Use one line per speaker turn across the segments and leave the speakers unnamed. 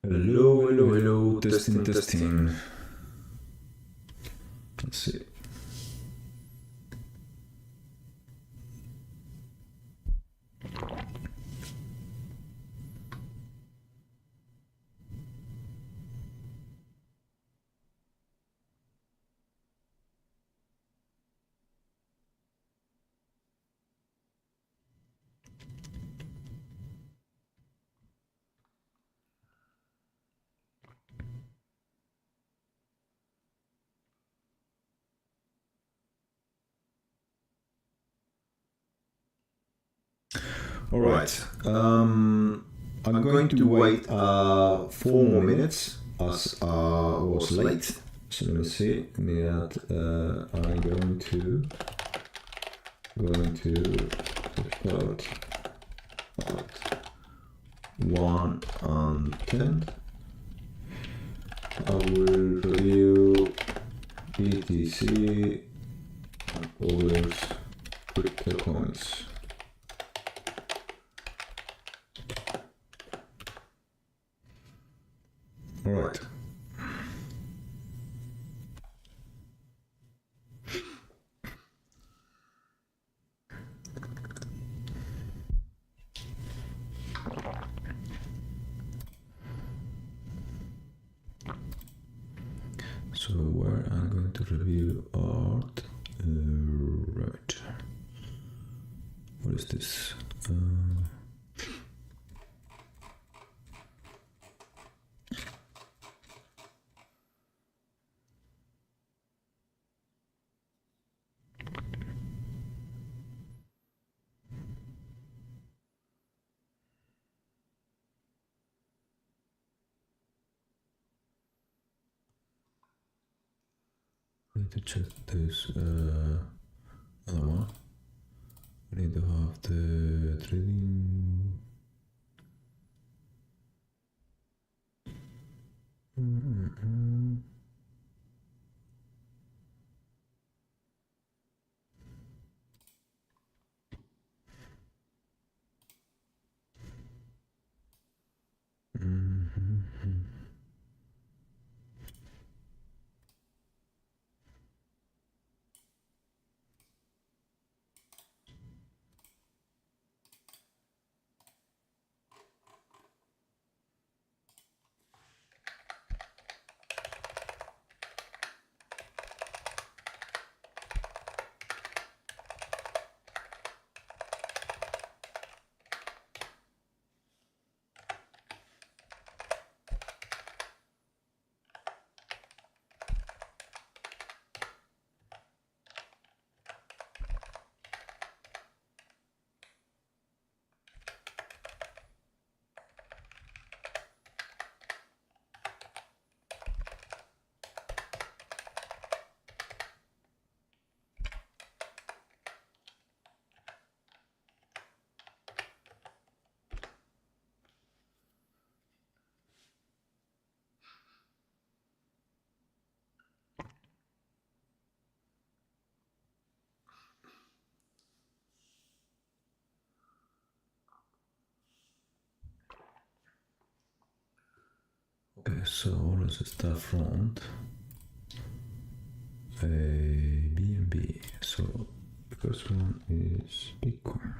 Hello, hello, hello, testing, testing. Let's see. All right. I'm going to wait 4 more minutes as I was late. So let me see. I'm going to start at 1 and 10. I will review BTC and others crypto coins. All right. So where I'm going to review art, right. What is this? I need to check this other one. I need to have the trading. Okay, so what is the front? A BNB. So the first one is Bitcoin.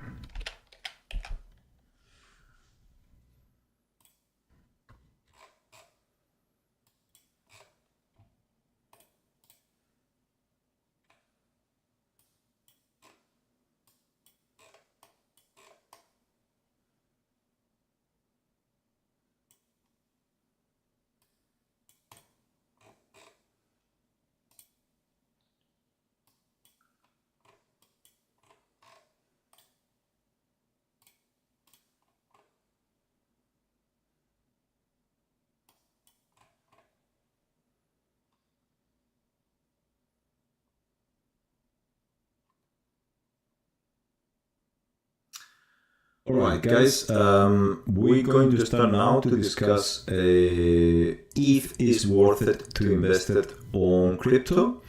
All right, guys, we're going to start now to discuss if it's worth it to invest it on crypto.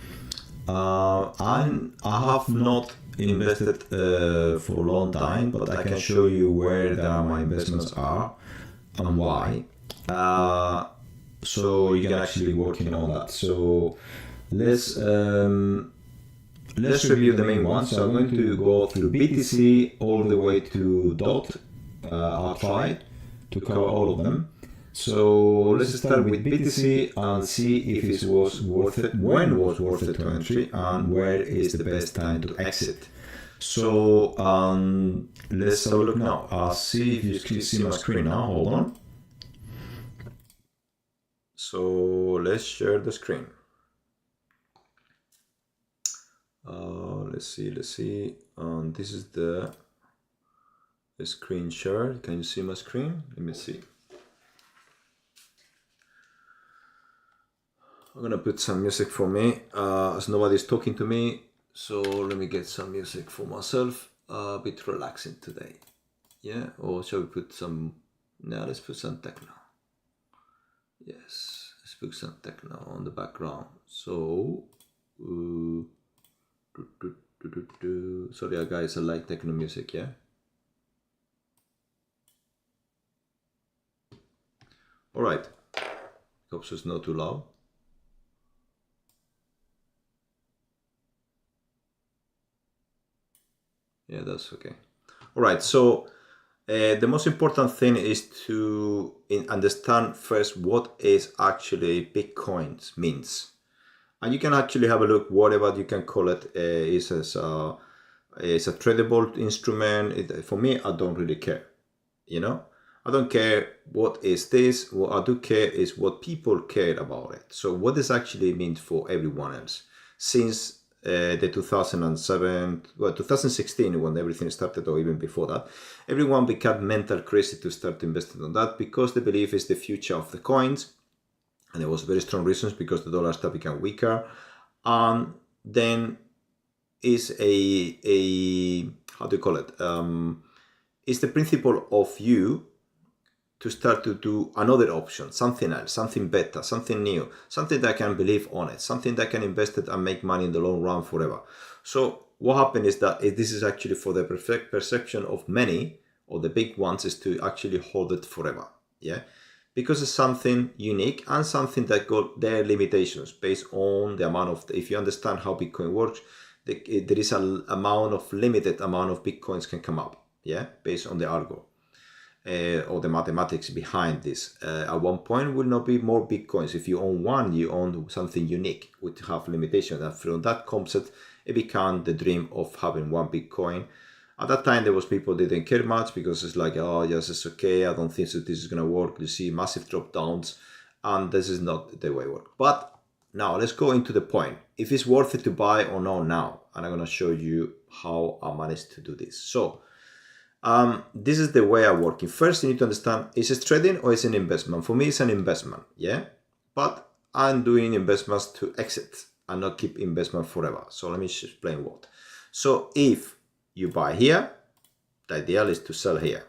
I have not invested for a long time, but I can show you where my investments are and why. So you can actually working on that. So let's review the main ones. So I'm going to go through BTC all the way to DOT. I'll try to cover all of them. So let's start with BTC and see if it was worth it, when was worth it to entry, and where is the best time to exit. So let's have a look now. I'll see if you can see my screen now. Hold on. So let's share the screen. Let's see. This is the screen share. Can you see my screen? Let me see. I'm gonna put some music for me, as nobody's talking to me. So let me get some music for myself. A bit relaxing today. Yeah, or shall we put some? No, let's put some techno. Yes, let's put some techno on the background. So, sorry guys, I like techno music, yeah? Alright, hope it's not too loud. Yeah, that's okay. Alright, so the most important thing is to understand first what is actually Bitcoin means. And you can actually have a look, whatever you can call it, is a tradable instrument. For me, I don't really care, you know? I don't care what is this. What I do care is what people care about it. So what does actually mean for everyone else? Since the 2016, when everything started, or even before that, everyone became mental crazy to start investing on that because they believe it's the future of the coins. And there was very strong reasons because the dollar started becoming weaker. And then is a how do you call it? It's the principle of you to start to do another option, something else, something better, something new, something that I can believe on it, something that I can invest it and make money in the long run forever. So what happened is that this is actually for the perfect perception of many, or the big ones, is to actually hold it forever. Yeah. Because it's something unique and something that got their limitations based on the amount of, if you understand how Bitcoin works, there is an limited amount of Bitcoins can come up, yeah, based on the algo or the mathematics behind this. At one point will not be more Bitcoins. If you own one, you own something unique, which have limitations. And from that concept, it became the dream of having one Bitcoin. At that time, there was people that didn't care much because it's like, oh, yes, it's okay. I don't think that this is going to work. You see massive drop downs, and this is not the way it works. But now let's go into the point. If it's worth it to buy or not now, and I'm going to show you how I managed to do this. So this is the way I'm working. First, you need to understand, is it trading or is it an investment? For me, it's an investment, yeah? But I'm doing investments to exit and not keep investment forever. So let me explain what. So if you buy here, the ideal is to sell here.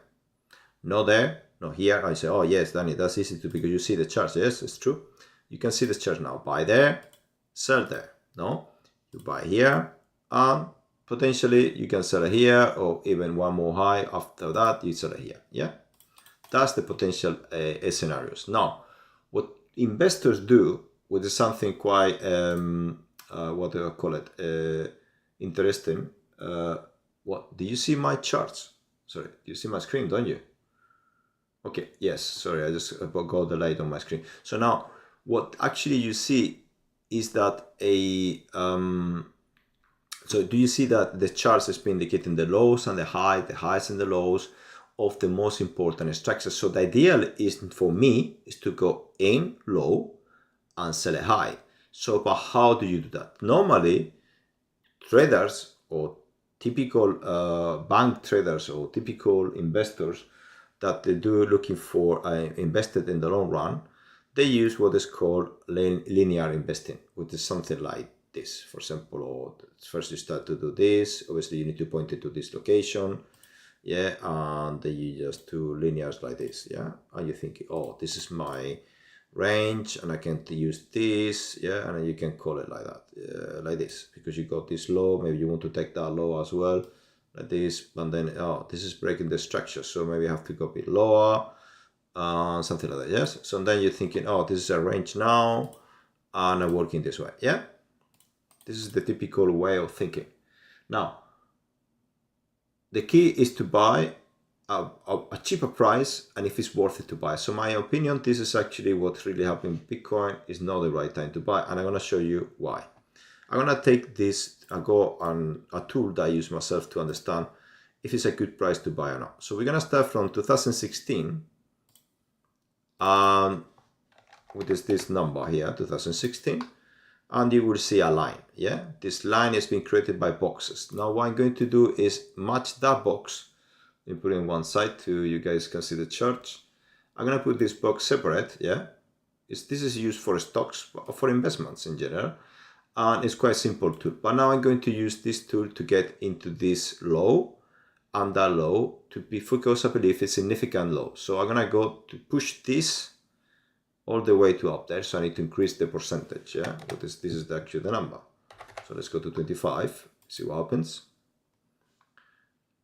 Not there, not here. I say, oh yes, Danny, that's easy to, because you see the charts. Yes, it's true. You can see the chart now. Buy there, sell there. No, you buy here, and potentially you can sell it here, or even one more high after that, you sell it here. Yeah, that's the potential scenarios. Now, what investors do, which is something quite, what do I call it, interesting. What do you see my charts? Sorry, do you see my screen? Don't you? Okay, yes. Sorry, I just got the light on my screen. So now, what actually you see is that so do you see that the charts has been indicating the lows and the highs and the lows of the most important structures? So the ideal is for me is to go in low and sell a high. So, but how do you do that? Normally, traders or typical bank traders or typical investors that they do looking for invested in the long run, they use what is called linear investing, which is something like this, for example. Or first you start to do this, obviously you need to point it to this location, yeah, and then you just do linears like this, yeah, and you think, oh, this is my range and I can use this, yeah, and you can call it like that, like this, because you got this low, maybe you want to take that low as well, like this, and then, oh, this is breaking the structure, so maybe I have to go a bit lower, something like that. Yes. So then you're thinking, oh, this is a range now, and I'm working this way. Yeah. This is the typical way of thinking. Now, the key is to buy a cheaper price, and if it's worth it to buy. So my opinion, this is actually what's really happening. Bitcoin is not the right time to buy, and I'm going to show you why. I'm going to take this and go on a tool that I use myself to understand if it's a good price to buy or not. So we're going to start from 2016, and with this number here, 2016, and you will see a line. Yeah, this line has been created by boxes. Now what I'm going to do is match that box and put it in one side to you guys can see the chart. I'm going to put this box separate. Yeah, this is used for stocks, for investments in general, and it's quite simple tool. But now I'm going to use this tool to get into this low and that low to be, because I believe it's significant low. So I'm going to go to push this all the way to up there. So I need to increase the percentage. Yeah, but this is actually the number. So let's go to 25, see what happens.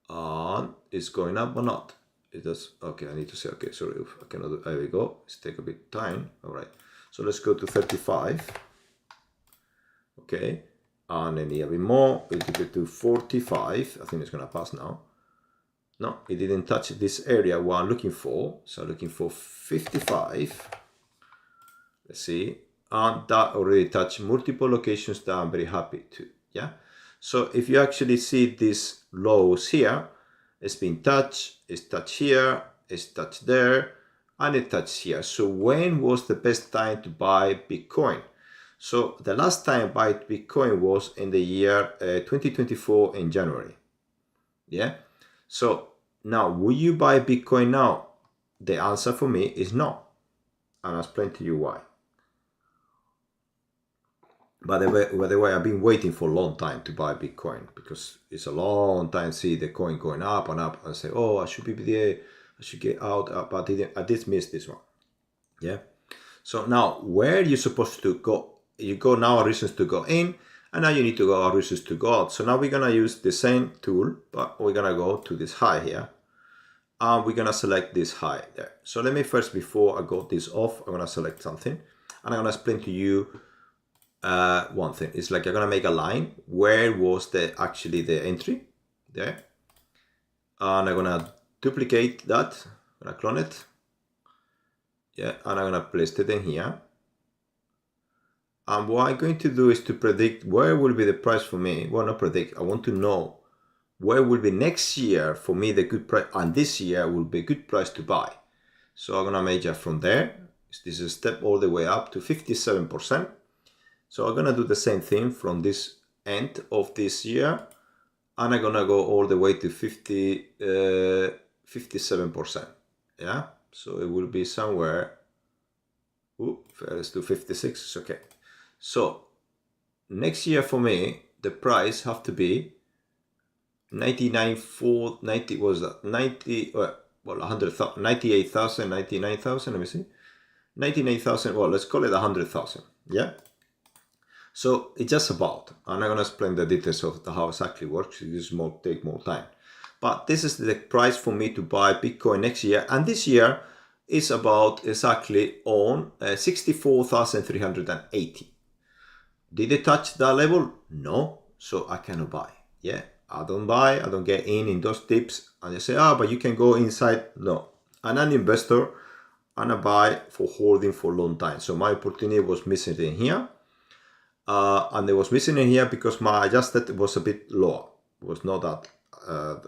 And it's going up or not? It does. Okay, I need to say, okay, sorry, I cannot do, there we go. It's take a bit time. All right. So let's go to 35. Okay. And then a bit more. We'll take it to 45. I think it's going to pass now. No, it didn't touch this area what I'm looking for. So I'm looking for 55. Let's see. And that already touched multiple locations that I'm very happy to. Yeah. So if you actually see these lows here, it's been touched, it's touched here, it's touched there, and it touched here. So when was the best time to buy Bitcoin? So the last time I bought Bitcoin was in the year 2024 in January. Yeah. So now, will you buy Bitcoin now? The answer for me is no. And I'll explain to you why. By the way, I've been waiting for a long time to buy Bitcoin because it's a long time see the coin going up and up and say, oh, I should be there, I should get out, but I did miss this one. Yeah. So now where you're supposed to go, you go now reasons to go in, and now you need to go reasons to go out. So now we're going to use the same tool, but we're going to go to this high here. And we're going to select this high there. So let me first, before I go this off, I'm going to select something. And I'm going to explain to you one thing. It's like I'm going to make a line. Where was actually the entry? There. And I'm going to duplicate that. I'm going to clone it. Yeah. And I'm going to place it in here. And what I'm going to do is to predict where will be the price for me. Well, not predict. I want to know where will be next year for me the good price, and this year will be a good price to buy. So I'm gonna measure from there. This is a step all the way up to 57%. So I'm gonna do the same thing from this end of this year, and I'm gonna go all the way to 57%. Yeah. So it will be somewhere. Let's do 56. It's okay. So next year for me, the price have to be 98,000, well, 100,000, 98,000, 99,000, let me see, 99,000, well, let's call it 100,000, yeah? So it's just about, and I'm going to explain the details of how exactly works, this will take more time. But this is the price for me to buy Bitcoin next year, and this year is about exactly on 64,380. Did it touch that level? No, so I cannot buy, yeah? I don't buy, I don't get in those tips, and they say, but you can go inside. No, I'm an investor and I buy for holding for a long time. So my opportunity was missing in here, and it was missing in here because my adjusted was a bit lower. It was not that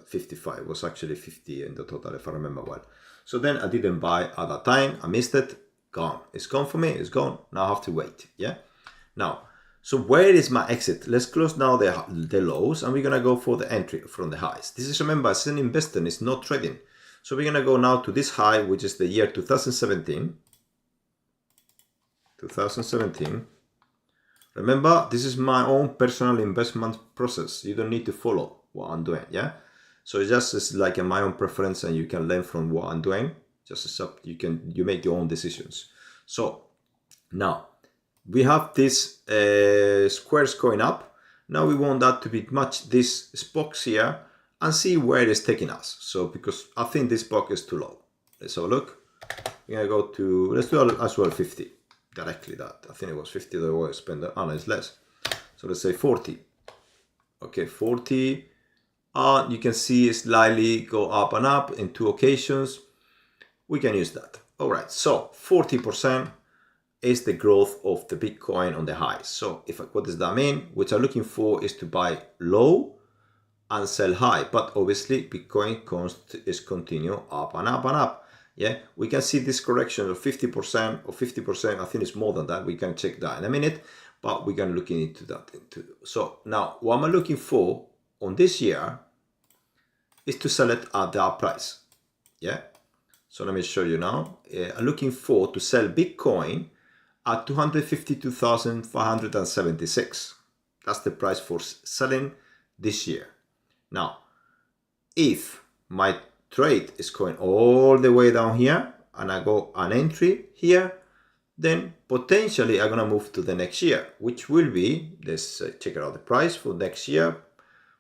55, it was actually 50 in the total, if I remember well. So then I didn't buy at that time, I missed it, gone. It's gone for me, it's gone. Now I have to wait, yeah? Now, so where is my exit? Let's close now the lows, and we're going to go for the entry from the highs. This is, remember, it's an investing, it's not trading. So we're going to go now to this high, which is the year 2017. 2017. Remember, this is my own personal investment process. You don't need to follow what I'm doing, yeah? So it's like my own preference, and you can learn from what I'm doing. You make your own decisions. So now, we have this squares going up. Now we want that to be match this box here and see where it is taking us. So because I think this box is too low. Let's have a look. We're gonna go to, let's do as well 50 directly. That I think it was 50 that was spent. No, it's less. So let's say 40. Okay, 40. And you can see it slightly go up and up in 2 occasions. We can use that. All right, so 40% is the growth of the Bitcoin on the highs. So what does that mean? What I'm looking for is to buy low and sell high, but obviously Bitcoin is continue up and up and up. Yeah, we can see this correction of 50% or 50%. I think it's more than that. We can check that in a minute, but we're gonna look into that. So now what I'm looking for on this year is to sell it at that price. Yeah. So let me show you now. I'm looking for to sell Bitcoin at 252,576. That's the price for selling this year. Now, if my trade is going all the way down here and I go an entry here, then potentially I'm gonna move to the next year, which will be, let's check out the price for next year,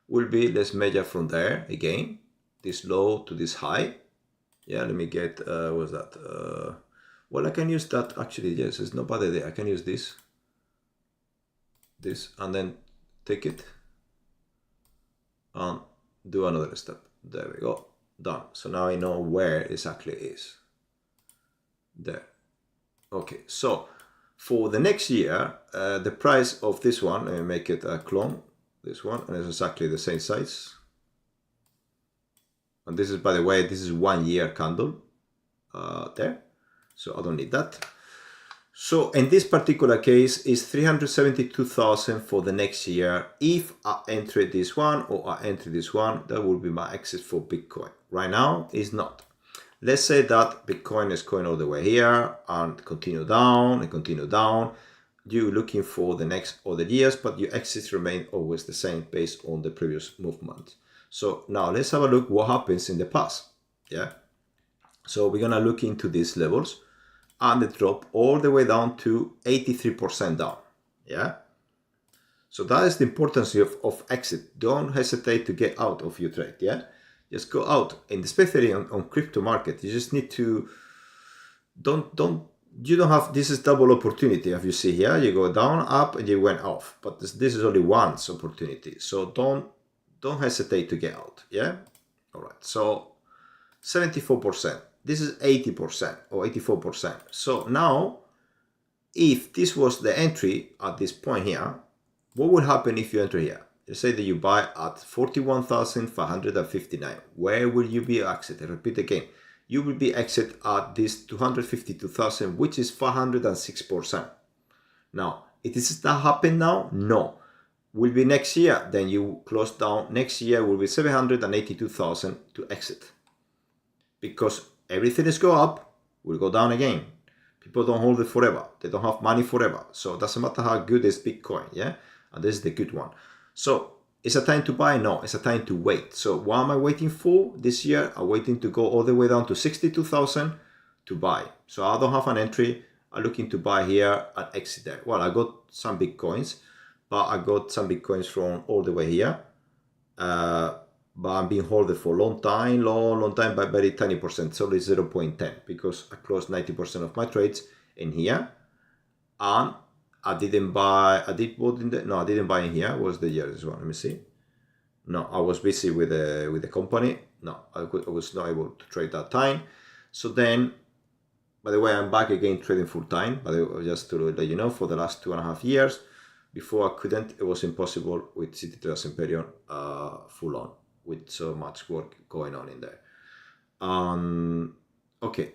will be, let's measure from there again, this low to this high. Yeah, let me get, what's that? Well, I can use that actually, yes, it's not bad idea. I can use this, and then take it and do another step. There we go, done. So now I know where exactly it is. There. Okay, so for the next year, the price of this one, let me make it a clone, this one, and it's exactly the same size. And this is, by the way, this is 1 year candle there. So I don't need that. So in this particular case is 372,000 for the next year. If I enter this one or I enter this one, that will be my exit for Bitcoin. Right now it's not. Let's say that Bitcoin is going all the way here and continue down and continue down. You're looking for the next other years, but your exits remain always the same based on the previous movement. So now let's have a look what happens in the past. Yeah. So we're gonna look into these levels and the drop all the way down to 83% down. Yeah. So that is the importance of exit. Don't hesitate to get out of your trade. Yeah. Just go out, and especially on crypto market, you just need to you don't have, this is double opportunity. As you see here, you go down, up, and you went off, but this is only once opportunity. So don't hesitate to get out. Yeah. All right. So 74%. This is 80% or 84%. So now, if this was the entry at this point here, what would happen if you enter here? Let's say that you buy at 41,559. Where will you be exit? I repeat again. You will be exit at this 252,000, which is 506%. Now, does that happen now? No. Will be next year. Then you close down. Next year will be 782,000 to exit. Because everything is go up, will go down again. People don't hold it forever. They don't have money forever. So it doesn't matter how good is Bitcoin, yeah? And this is the good one. So is it time to buy? No, it's a time to wait. So what am I waiting for this year? I'm waiting to go all the way down to 62,000 to buy. So I don't have an entry. I'm looking to buy here and exit there. Well, I got some Bitcoins, but I got some Bitcoins from all the way here. But I'm being holding for a long time, by very tiny percent, so it's 0.10 because I closed 90% of my trades in here, and I didn't buy. I didn't buy in here. What was the year? This one. Let me see. No, I was busy with the company. No, I was not able to trade that time. So then, by the way, I'm back again trading full time. But just to let you know, for the last 2.5 years, before I couldn't, it was impossible with City Trust Imperium full on, with so much work going on in there. Okay.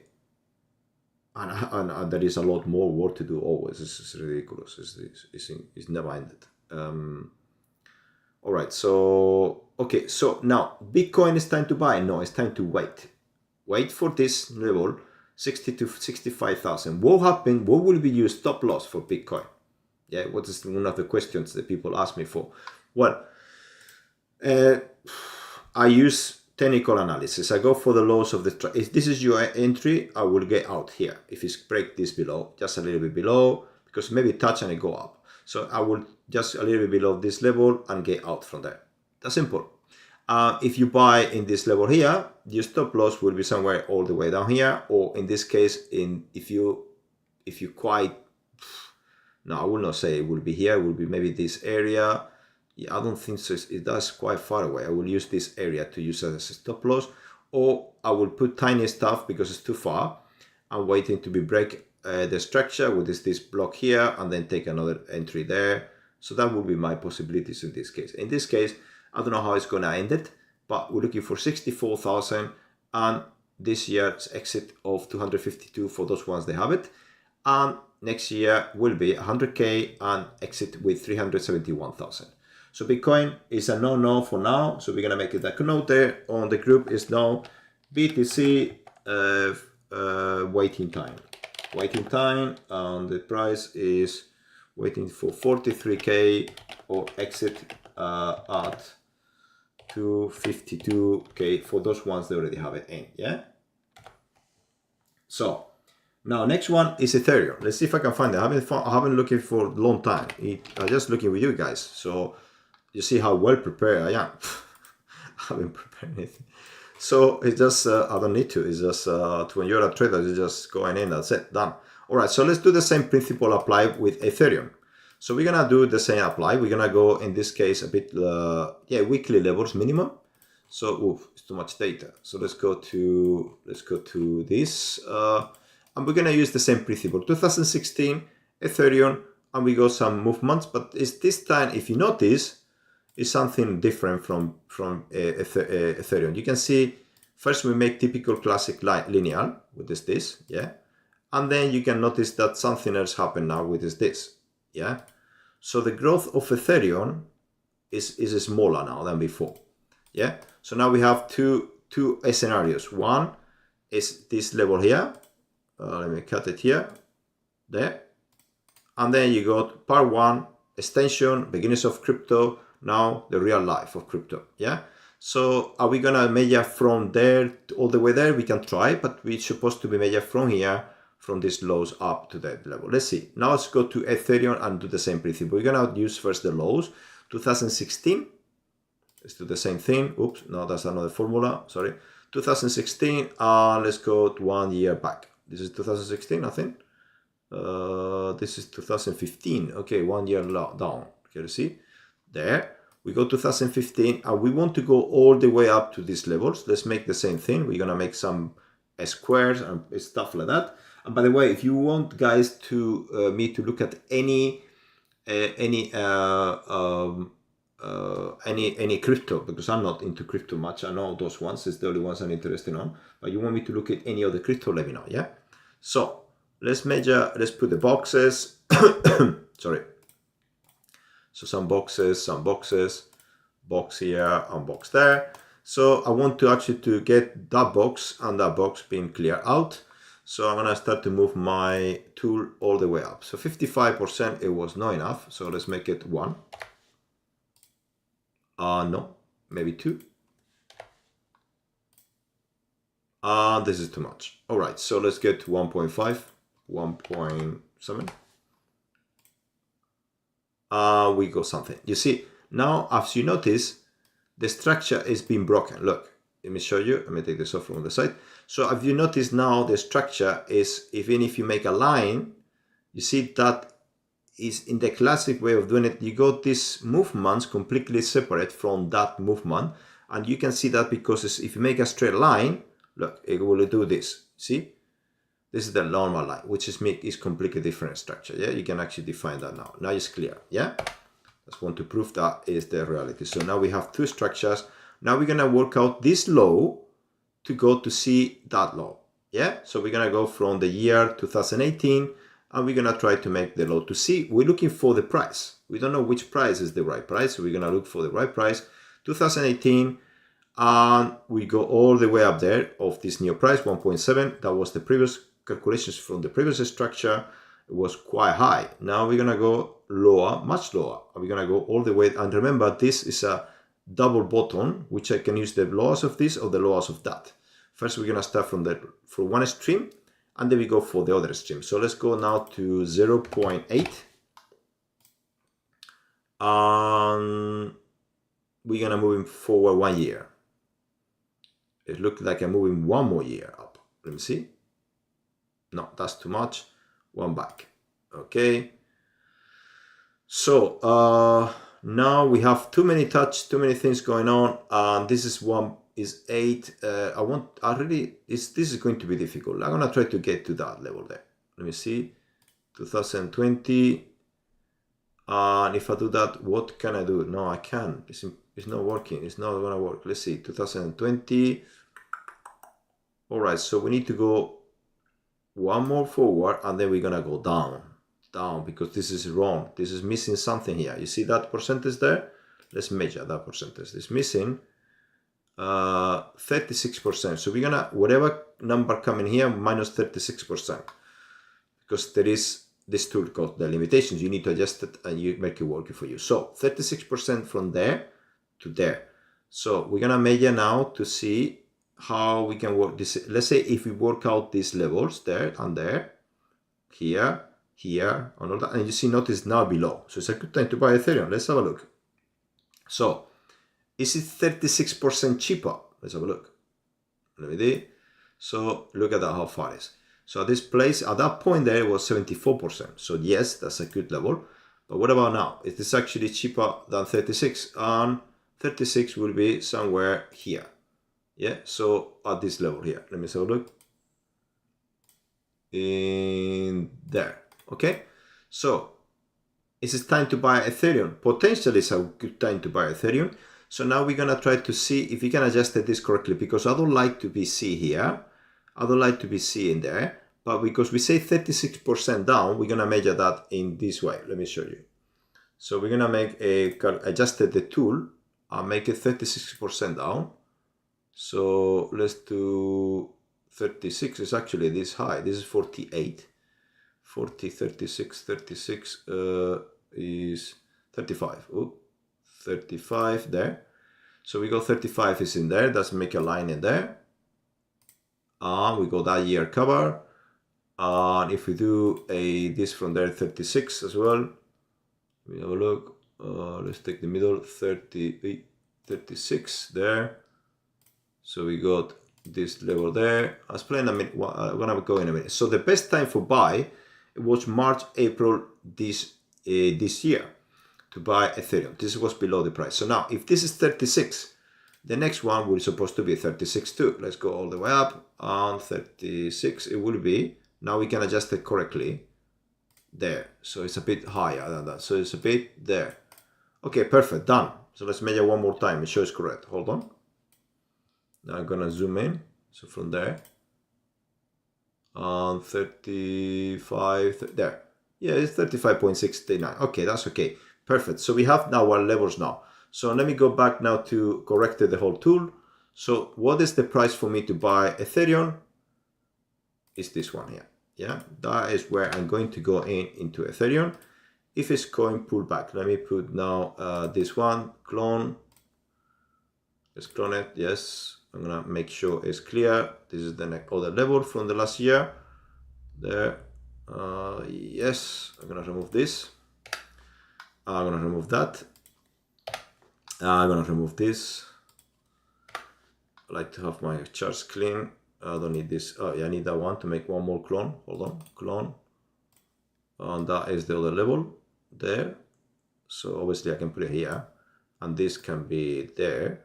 And there is a lot more work to do always. It's ridiculous. It's never ended. All right. So, okay. So now Bitcoin is time to buy. No, it's time to wait. Wait for this level, 60 to 65,000. What happened? What will be your stop loss for Bitcoin? Yeah. What is one of the questions that people ask me for? Well, I use technical analysis. I go for the lows of the if this is your entry, I will get out here. If it's break this below, just a little bit below, because maybe touch and it go up. So I will just a little bit below this level and get out from there. That's simple. If you buy in this level here, your stop loss will be somewhere all the way down here, or in this case, if you quite, no, I will not say it will be here, it will be maybe this area. Yeah, I don't think so. That's quite far away. I will use this area to use as a stop loss, or I will put tiny stuff because it's too far. I'm waiting to be break the structure with this block here, and then take another entry there. So that will be my possibilities in this case. In this case, I don't know how it's gonna end it, but we're looking for 64,000, and this year's exit of 252 for those ones they have it, and next year will be 100k and exit with 371,000. So Bitcoin is a no for now. So we're gonna make it a note there on the group is now BTC waiting time. Waiting time, and the price is waiting for 43k or exit at 252k for those ones that already have it in. Yeah. So now next one is Ethereum. Let's see if I can find it. I haven't looking for a long time. I'm just looking with you guys. So you see how well prepared I am. I haven't prepared anything. So it's just, I don't need to. It's just, when you're a trader, you're just going in, that's it, done. All right, so let's do the same principle apply with Ethereum. So we're gonna do the same apply. We're gonna go, in this case, a bit, weekly levels minimum. So, it's too much data. So let's go to this, and we're gonna use the same principle. 2016, Ethereum, and we go some movements, but it's this time, if you notice, is something different from Ethereum. You can see first we make typical classic linear with this, yeah, and then you can notice that something else happened now with this, yeah. So the growth of Ethereum is smaller now than before, yeah. So now we have two scenarios. One is this level here. Let me cut it here, there, and then you got part one extension, beginnings of crypto. Now the real life of crypto, yeah. So are we gonna measure from there all the way there? We can try, but we're supposed to be measured from here, from these lows up to that level. Let's see. Now let's go to Ethereum and do the same principle. We're gonna use first the lows, 2016. Let's do the same thing. Oops, no, that's another formula. Sorry, 2016. Let's go to 1 year back. This is 2016, I think. This is 2015. Okay, 1 year down. Can you see? There we go 2015, and we want to go all the way up to these levels. Let's make the same thing. We're gonna make some squares and stuff like that. And by the way, if you want guys to me to look at any crypto, because I'm not into crypto much, I know those ones, it's the only ones I'm interested on, but you want me to look at any other crypto, let me know. Yeah, so let's measure, let's put the boxes. Sorry. So some boxes, box here and box there. So I want to actually to get that box and that box being clear out. So I'm gonna start to move my tool all the way up. So 55%, it was not enough. So let's make it 1. No, maybe 2. This is too much. All right, so let's get to 1.5, 1.7. We go something. You see, now as you notice, the structure is being broken. Look, let me show you. Let me take this off from the side. So if you notice now, the structure is, even if you make a line, you see that is in the classic way of doing it. You got these movements completely separate from that movement. And you can see that because if you make a straight line, look, it will do this. See? This is the normal line, which is completely different structure. Yeah, you can actually define that now. Now it's clear. Yeah, just want to prove that is the reality. So now we have two structures. Now we're gonna work out this low to go to see that low. Yeah, so we're gonna go from the year 2018, and we're gonna try to make the low to see. We're looking for the price. We don't know which price is the right price, so we're gonna look for the right price. 2018. And we go all the way up there of this new price, 1.7. That was the previous calculations from the previous structure. It was quite high. Now we're gonna go lower, much lower. We're gonna go all the way, and remember this is a double bottom, which I can use the lowest of this or the lowest of that. First we're gonna start from one extreme, and then we go for the other extreme. So let's go now to 0.8, and we're gonna move forward 1 year. It looks like I'm moving 1 more year up. Let me see. No, that's too much. 1 back. Okay. So now we have too many things going on, and this is 1 is 8. This is going to be difficult. I'm gonna try to get to that level there. Let me see. 2020. And if I do that, what can I do? No, I can't. It's not working. It's not gonna work. Let's see. 2020. All right. So we need to go 1 more forward, and then we're gonna go down, because this is wrong. This is missing something here. You see that percentage there? Let's measure that percentage. It's missing 36%. So we're gonna, whatever number coming here, minus 36%, because there is this tool called the limitations. You need to adjust it and you make it work for you. So 36% from there to there. So we're gonna measure now to see how we can work this. Let's say if we work out these levels there and there, here, and all that, and you see, notice now below. So it's a good time to buy Ethereum. Let's have a look. So is it 36% cheaper? Let's have a look. Let me do. So look at that, how far it is. So at this place, at that point there, it was 74%. So yes, that's a good level. But what about now? Is this actually cheaper than 36? And 36 will be somewhere here. Yeah, so at this level here. Let me have a look. In there. Okay. So is it time to buy Ethereum? Potentially it's a good time to buy Ethereum. So now we're gonna try to see if we can adjust this correctly, because I don't like to be C here. I don't like to be C in there, but because we say 36% down, we're gonna measure that in this way. Let me show you. So we're gonna make adjusted the tool and make it 36% down. So let's do 36 is actually this high. This is 48. 40, 36, 36 is 35. Oh, 35 there. So we go 35 is in there. Let's make a line in there. And we go that year cover. And if we do this from there, 36 as well. We have a look. Let's take the middle, 36 there. So we got this level there. I'll explain a minute. I'm gonna go in a minute. So the best time for buy, it was March, April this year to buy Ethereum. This was below the price. So now, if this is 36, the next one will supposed to be 36 too. Let's go all the way up, and 36 it will be. Now we can adjust it correctly there. So it's a bit higher than that. So it's a bit there. Okay, perfect, done. So let's measure 1 more time. It shows correct. Hold on. Now I'm gonna zoom in. So from there, and 35 there. Yeah, it's 35.69. Okay, that's okay. Perfect. So we have now our levels now. So let me go back now to correct the whole tool. So what is the price for me to buy Ethereum? Is this one here. Yeah, that is where I'm going to go into Ethereum. If it's coin pullback, let me put now this one, clone. Let's clone it. Yes, I'm gonna make sure it's clear. This is the other level from the last year. There. Yes, I'm gonna remove this. I'm gonna remove that. I'm gonna remove this. I like to have my charts clean. I don't need this. Oh yeah, I need that one to make 1 more clone. Hold on, clone. And that is the other level there. So obviously I can put it here, and this can be there.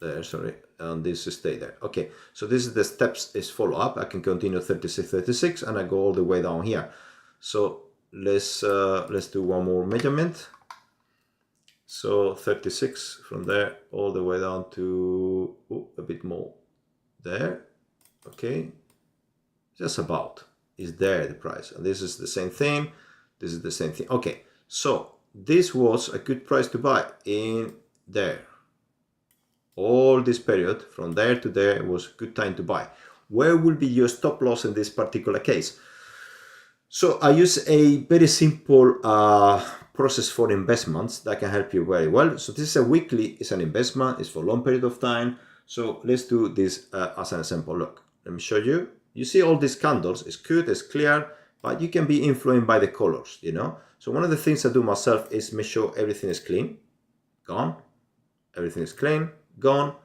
There, sorry, and this stay there. Okay, so this is the steps is follow up. I can continue 36, 36, and I go all the way down here. So let's do 1 more measurement. So 36 from there all the way down to a bit more there. Okay, just about is there the price, and this is the same thing. This is the same thing. Okay, so this was a good price to buy in there. All this period from there to there was a good time to buy. Where will be your stop loss in this particular case? So I use a very simple process for investments that can help you very well. So this is a weekly, it's an investment, it's for a long period of time. So let's do this as an example. Look, let me show you. You see all these candles, it's good, it's clear, but you can be influenced by the colors, you know. So one of the things I do myself is make sure everything is clean. gone. Everything is clean, gone.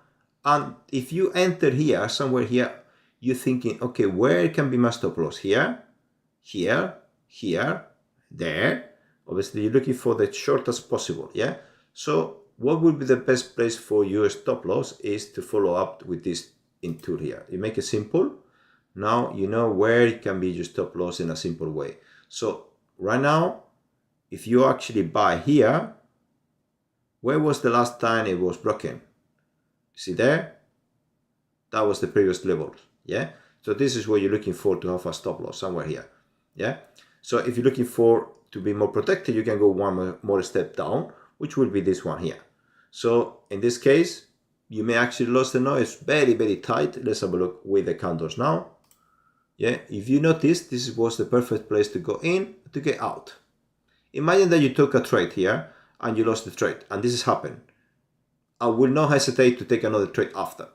And if you enter here, somewhere here, you're thinking, okay, where can be my stop loss? Here, here, here, there. Obviously, you're looking for the shortest possible, yeah? So what would be the best place for your stop loss is to follow up with this in tool here. You make it simple. Now you know where it can be your stop loss in a simple way. So right now, if you actually buy here, where was the last time it was broken? See there? That was the previous level, yeah? So this is what you're looking for to have a stop loss, somewhere here, yeah? So if you're looking for to be more protected, you can go one more step down, which will be this one here. So in this case, you may actually lose the noise very, very tight. Let's have a look with the candles now. Yeah, if you notice, this was the perfect place to go in, to get out. Imagine that you took a trade here and you lost the trade, and this has happened. I will not hesitate to take another trade after.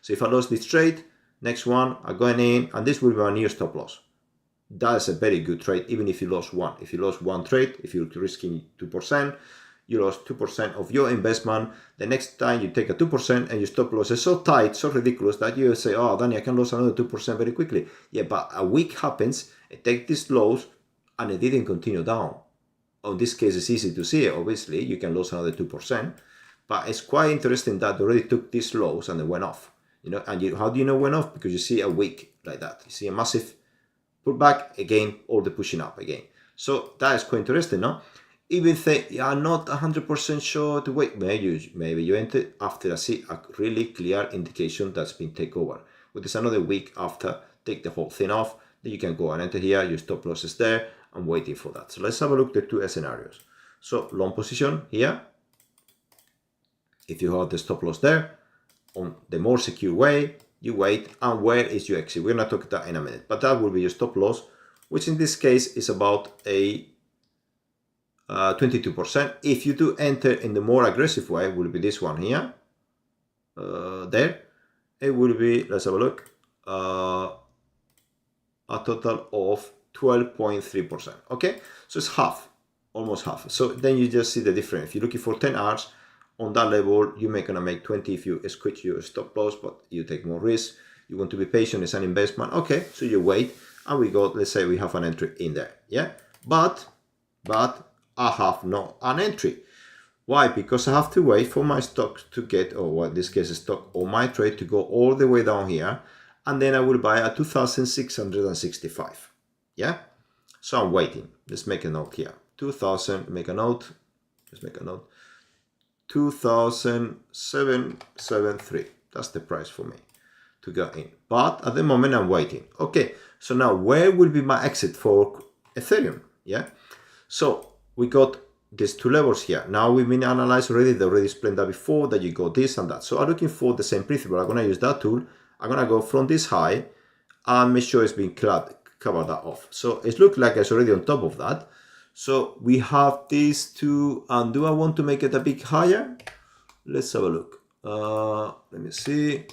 So if I lost this trade, next one, I'm going in, and this will be my new stop loss. That's a very good trade, even if you lost one. If you lost one trade, if you're risking 2%, you lost 2% of your investment. The next time you take a 2% and your stop loss is so tight, so ridiculous that you say, oh, Danny, I can lose another 2% very quickly. Yeah, but a week happens, it takes this lows, and it didn't continue down. In this case, it's easy to see, obviously, you can lose another 2%, but it's quite interesting that they already took these lows and they went off. You know, and how do you know went off? Because you see a wick like that. You see a massive pullback, again, all the pushing up again. So that is quite interesting, no? Even if you are not 100% sure to wait, maybe you enter after I see a really clear indication that's been taken over. With this another week after, take the whole thing off, then you can go and enter here, your stop loss is there. I'm waiting for that. So let's have a look at the two scenarios. So long position here. If you have the stop loss there, on the more secure way, you wait, and where is your exit? We're going to talk about that in a minute, but that will be your stop loss, which in this case is about a 22%. If you do enter in the more aggressive way, it will be this one here. There. It will be, let's have a look, a total of 12.3%. Okay, so it's half, almost half. So then you just see the difference. If you're looking for 10 hours on that level, you may gonna make 20 if you switch your stop loss, but you take more risk. You want to be patient, it's an investment. Okay, so you wait, and we got, let's say we have an entry in there, yeah? But I have not an entry. Why? Because I have to wait for my stock to get, or what in this case is stock or my trade to go all the way down here, and then I will buy at 2,665. Yeah, so I'm waiting. Let's make a note here. 2,000. Make a note. Let's make a note. 2,773. That's the price for me to go in. But at the moment I'm waiting. Okay. So now where will be my exit for Ethereum? Yeah. So we got these two levels here. Now we've been analyzed already. They already explained that before, that you got this and that. So I'm looking for the same principle. I'm going to use that tool. I'm going to go from this high and make sure it's been cover that off. So it looks like it's already on top of that. So we have these two, and do I want to make it a bit higher? Let's have a look. Let me see.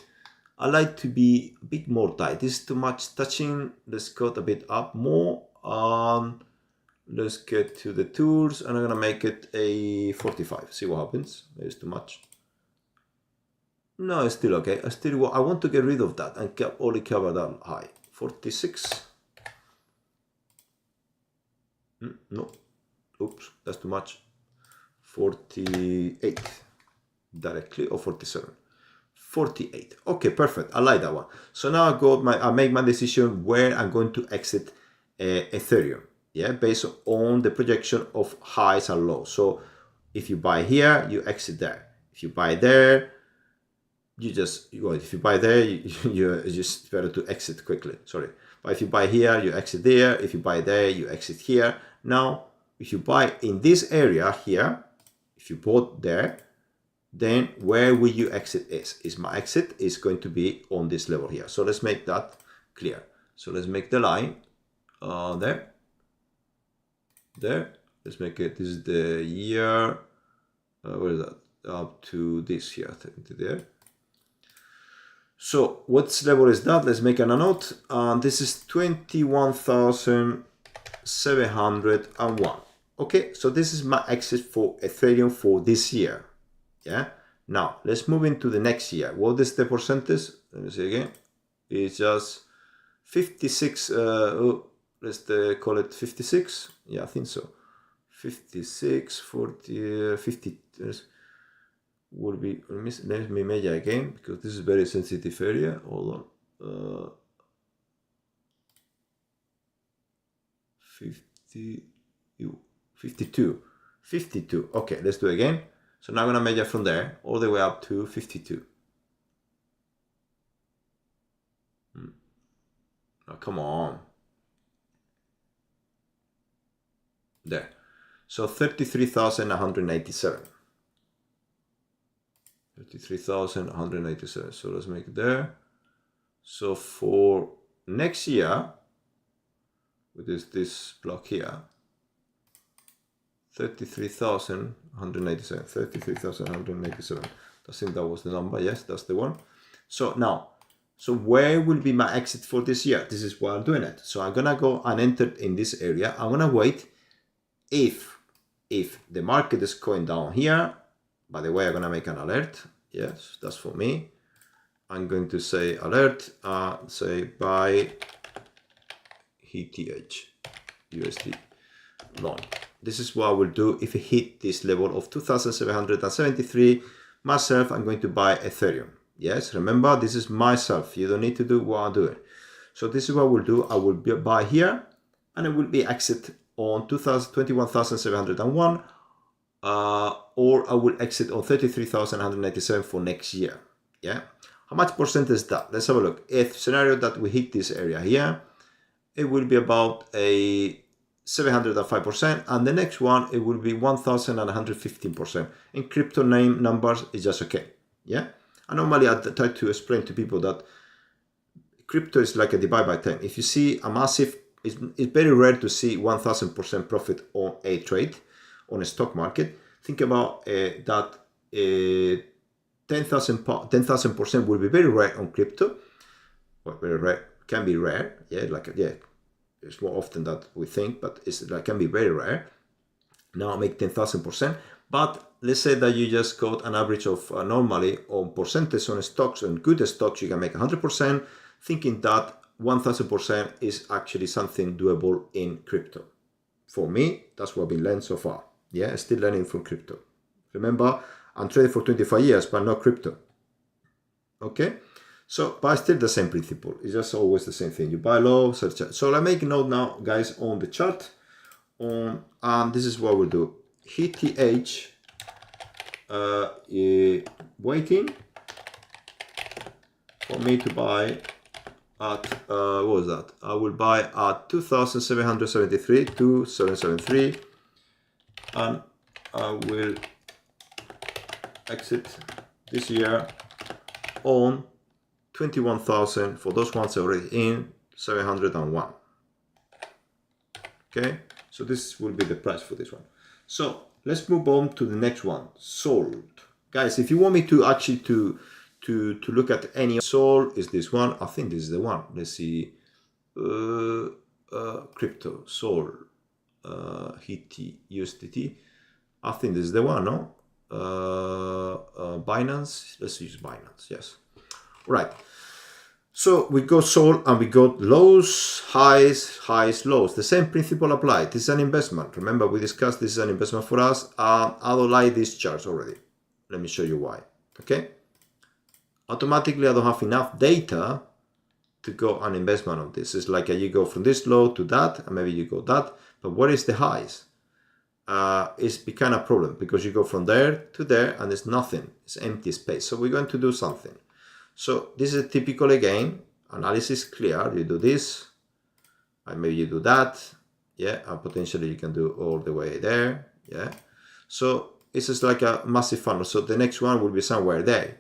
I like to be a bit more tight. This is too much touching. Let's cut a bit up more. Let's get to the tools, and I'm gonna make it a 45. See what happens. Maybe it's too much. No, it's still okay. I want to get rid of that and only cover that high. 46. No. Oops, that's too much. 48 directly, or 47. 48. Okay, perfect. I like that one. So now I make my decision where I'm going to exit Ethereum. Yeah, based on the projection of highs and lows. So if you buy here, you exit there. If you buy there, if you buy there, it's just better to exit quickly. Sorry. But if you buy here, you exit there. If you buy there, you exit here. Now, if you buy in this area here, if you bought there, then where will you exit is my exit is going to be on this level here. So let's make that clear. So let's make the line there. Let's make it, this is the year, where is that? Up to this here, there. So what level is that? Let's make a note. This is 21,701. Okay, so this is my exit for Ethereum for this year. Yeah. Now let's move into the next year. What is the percentage? Let me see again. It's just 56. Let's call it 56. Yeah, I think so. 56, 40, 50 will be. Let me measure again because this is very sensitive area. Hold on. 52. Okay, let's do it again. So now I'm gonna measure from there all the way up to 52. Oh, come on. There. So 33,187. 33,187. So let's make it there. So for next year, with this block here, 33,187. 33,187. I think that was the number. Yes, that's the one. So now, so where will be my exit for this year? This is why I'm doing it. So I'm gonna go and enter in this area. I'm gonna wait. If the market is going down here, by the way, I'm gonna make an alert. Yes, that's for me. I'm going to say alert, say buy ETH USD long. This is what I will do if it hit this level of 2,773. Myself, I'm going to buy Ethereum. Yes, remember, this is myself. You don't need to do what I'm doing. So this is what I will do. I will buy here and it will be exit on 21,701, or I will exit on 33,187 for next year. Yeah, how much percent is that? Let's have a look. If scenario that we hit this area here, it will be about a 705%, and the next one it will be 1,115%. In crypto name numbers is just okay. Yeah, and normally I try to explain to people that crypto is like a divide by 10. If you see a massive, it's very rare to see 1,000% profit on a trade on a stock market. Think about that 10,000% will be very rare on crypto. Well, very rare, can be rare. Yeah, it's more often that we think, but it's like can be very rare. Now make 10,000%. But let's say that you just got an average of normally on percentage on stocks, on good stocks, you can make 100%, thinking that 1,000% is actually something doable in crypto. For me, that's what I've been learning so far. Yeah, still learning from crypto. Remember, I'm trading for 25 years, but not crypto. Okay, so but still the same principle. It's just always the same thing. You buy low, search. So I make a note now, guys, on the chart. And this is what we'll do. ETH waiting for me to buy at what was that? I will buy at 2,773 to 773, and I will exit this year on 21,000 for those ones already in 701. Okay, so this will be the price for this one. So let's move on to the next one. Sold, guys. If you want me to actually to look at any Sol is this one. I think this is the one. Let's see. Crypto Sol USDT. I think this is the one. No. Binance. Let's use Binance. Yes. Right. So we go Sol and we got lows, highs, lows. The same principle applied. This is an investment. Remember, we discussed this is an investment for us. I don't like these charts already. Let me show you why. Okay. Automatically, I don't have enough data to go an investment on this. It's like you go from this low to that, and maybe you go that. But what is the highs? It's become a problem because you go from there to there, and there's nothing. It's empty space. So we're going to do something. So this is a typical again analysis clear. You do this, and maybe you do that. Yeah, and potentially you can do all the way there. Yeah. So it's just like a massive funnel. So the next one will be somewhere there.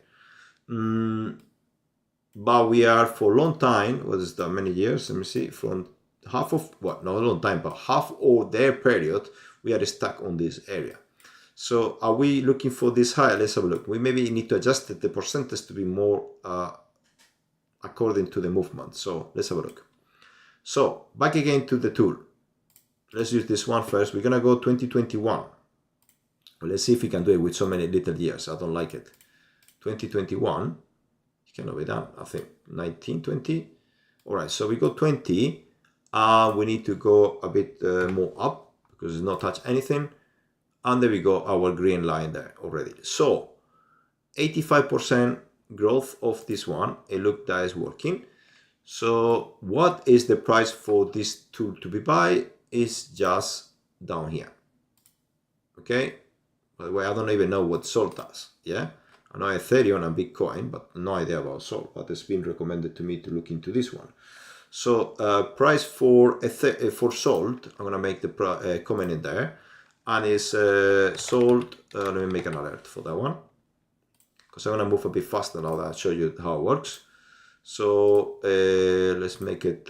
But we are for a long time, what is that, many years, let me see, from half of, well, not a long time, but half of their period, we are stuck on this area. So are we looking for this high? Let's have a look. We maybe need to adjust the percentage to be more according to the movement. So let's have a look. So back again to the tool. Let's use this one first. We're going to go 2021. Let's see if we can do it with so many little years. I don't like it. 2021, it cannot be done. I think 1920. All right, so we go 20. We need to go a bit more up because it's not touch anything. And there we go, our green line there already. So 85% growth of this one. It looked that is working. So what is the price for this tool to be buy? Is just down here. Okay. By the way, I don't even know what Sol does. Yeah. I know Ethereum and Bitcoin, but no idea about Sol. But it's been recommended to me to look into this one. So price for Salt, I'm gonna make the comment in there, and is sold. Let me make an alert for that one, because I'm gonna move a bit faster now that I show you how it works. So let's make it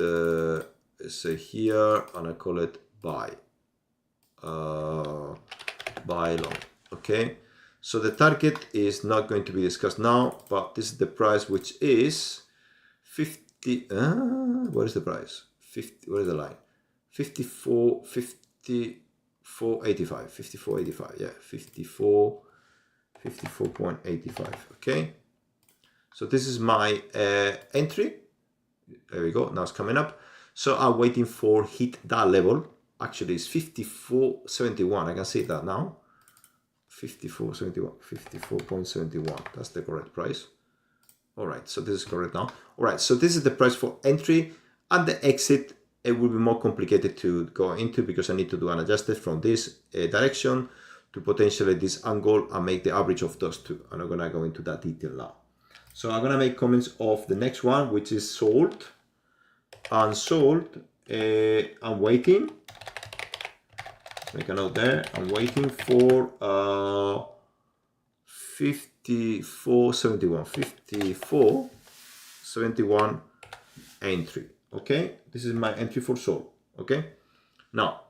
say here, and I call it buy long. Okay. So the target is not going to be discussed now, but this is the price, which is 50. What is the price? 50. What is the line? 54. 54.85. 54.85. Yeah, 54. 54.85. Okay. So this is my entry. There we go. Now it's coming up. So I'm waiting for hit that level. Actually, it's 54.71. I can see that now. 54.71. 54.71. That's the correct price. All right. So this is correct now. All right. So this is the price for entry, and the exit. It will be more complicated to go into because I need to do an adjusted from this direction to potentially this angle and make the average of those two. I'm not gonna go into that detail now. So I'm gonna make comments of the next one, which is sold. And sold, I'm waiting. Make a note there. I'm waiting for 54.71. 54.71 entry. Okay, this is my entry for sold. Okay, now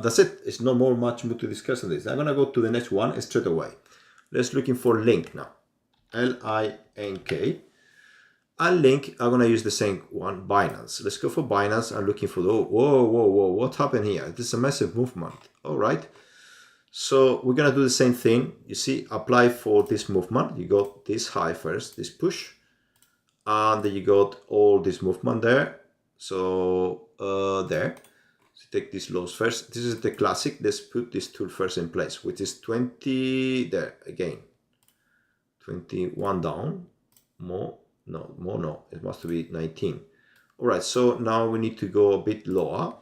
that's it. It's no much more to discuss on this. I'm gonna go to the next one straight away. Let's looking for link now. Link. And link, I'm gonna use the same one, Binance. Let's go for Binance. I'm looking for the whoa, what happened here? This is a massive movement. All right. So we're gonna do the same thing. You see, apply for this movement. You got this high first, this push, and then you got all this movement there. So there. So take these lows first. This is the classic. Let's put this tool first in place, which is 20 there again. 21 down. More. No. It must be 19. All right. So now we need to go a bit lower.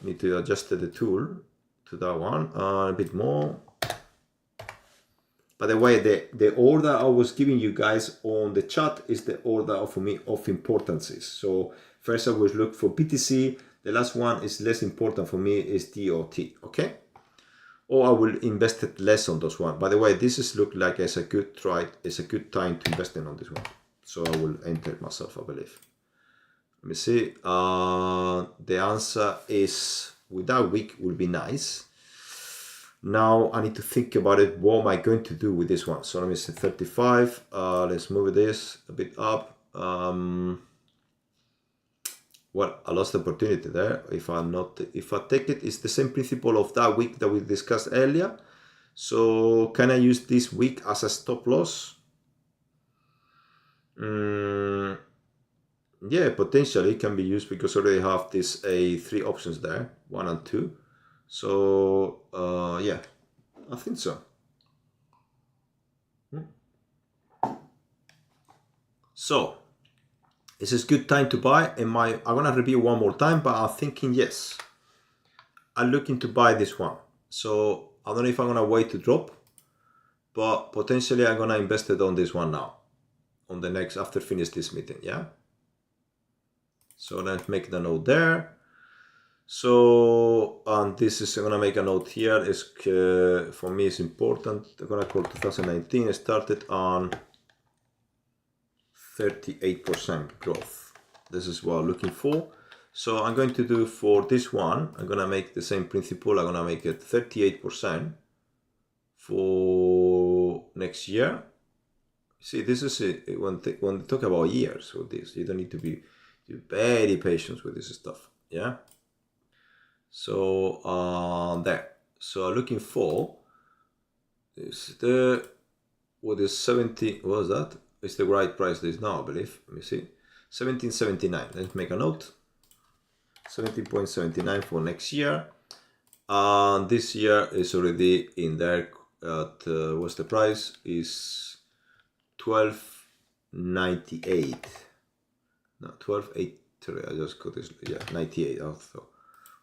Need to adjust the tool to that one a bit more. By the way, the order I was giving you guys on the chat is the order of me of importances. So first I will look for BTC. The last one is less important for me is DOT. Okay. Or I will invest it less on those one. By the way, this is look like it's a good try. It's a good time to invest in on this one. So I will enter it myself, I believe. Let me see. The answer is with that week will be nice. Now I need to think about it. What am I going to do with this one? So let me say 35. Let's move this a bit up. Well, I lost the opportunity there. If I take it, it's the same principle of that week that we discussed earlier. So can I use this week as a stop loss? Yeah, potentially it can be used because I already have this three options there, 1 and 2. So yeah, I think so. So this is good time to buy. I'm gonna review one more time, but I'm thinking yes. I'm looking to buy this one. So I don't know if I'm gonna wait to drop, but potentially I'm gonna invest it on this one now. On the next after finish this meeting, yeah. So let's make the note there. So and this is I'm gonna make a note here. Is for me it's important. I'm gonna call 2019. It started on 38% growth. This is what I'm looking for. So I'm going to do for this one. I'm gonna make the same principle. I'm gonna make it 38% for next year. See, this is it. When they talk about years with this, you don't need to be very patient with this stuff. Yeah. So there. So I'm looking for is the what is 70? What was that? It's the right price this now, I believe. Let me see. 17.79. Let's make a note. 17.79 for next year. And this year is already in there at what's the price? Is 12.98. No, 12.83. I just got this. Yeah, 98. I thought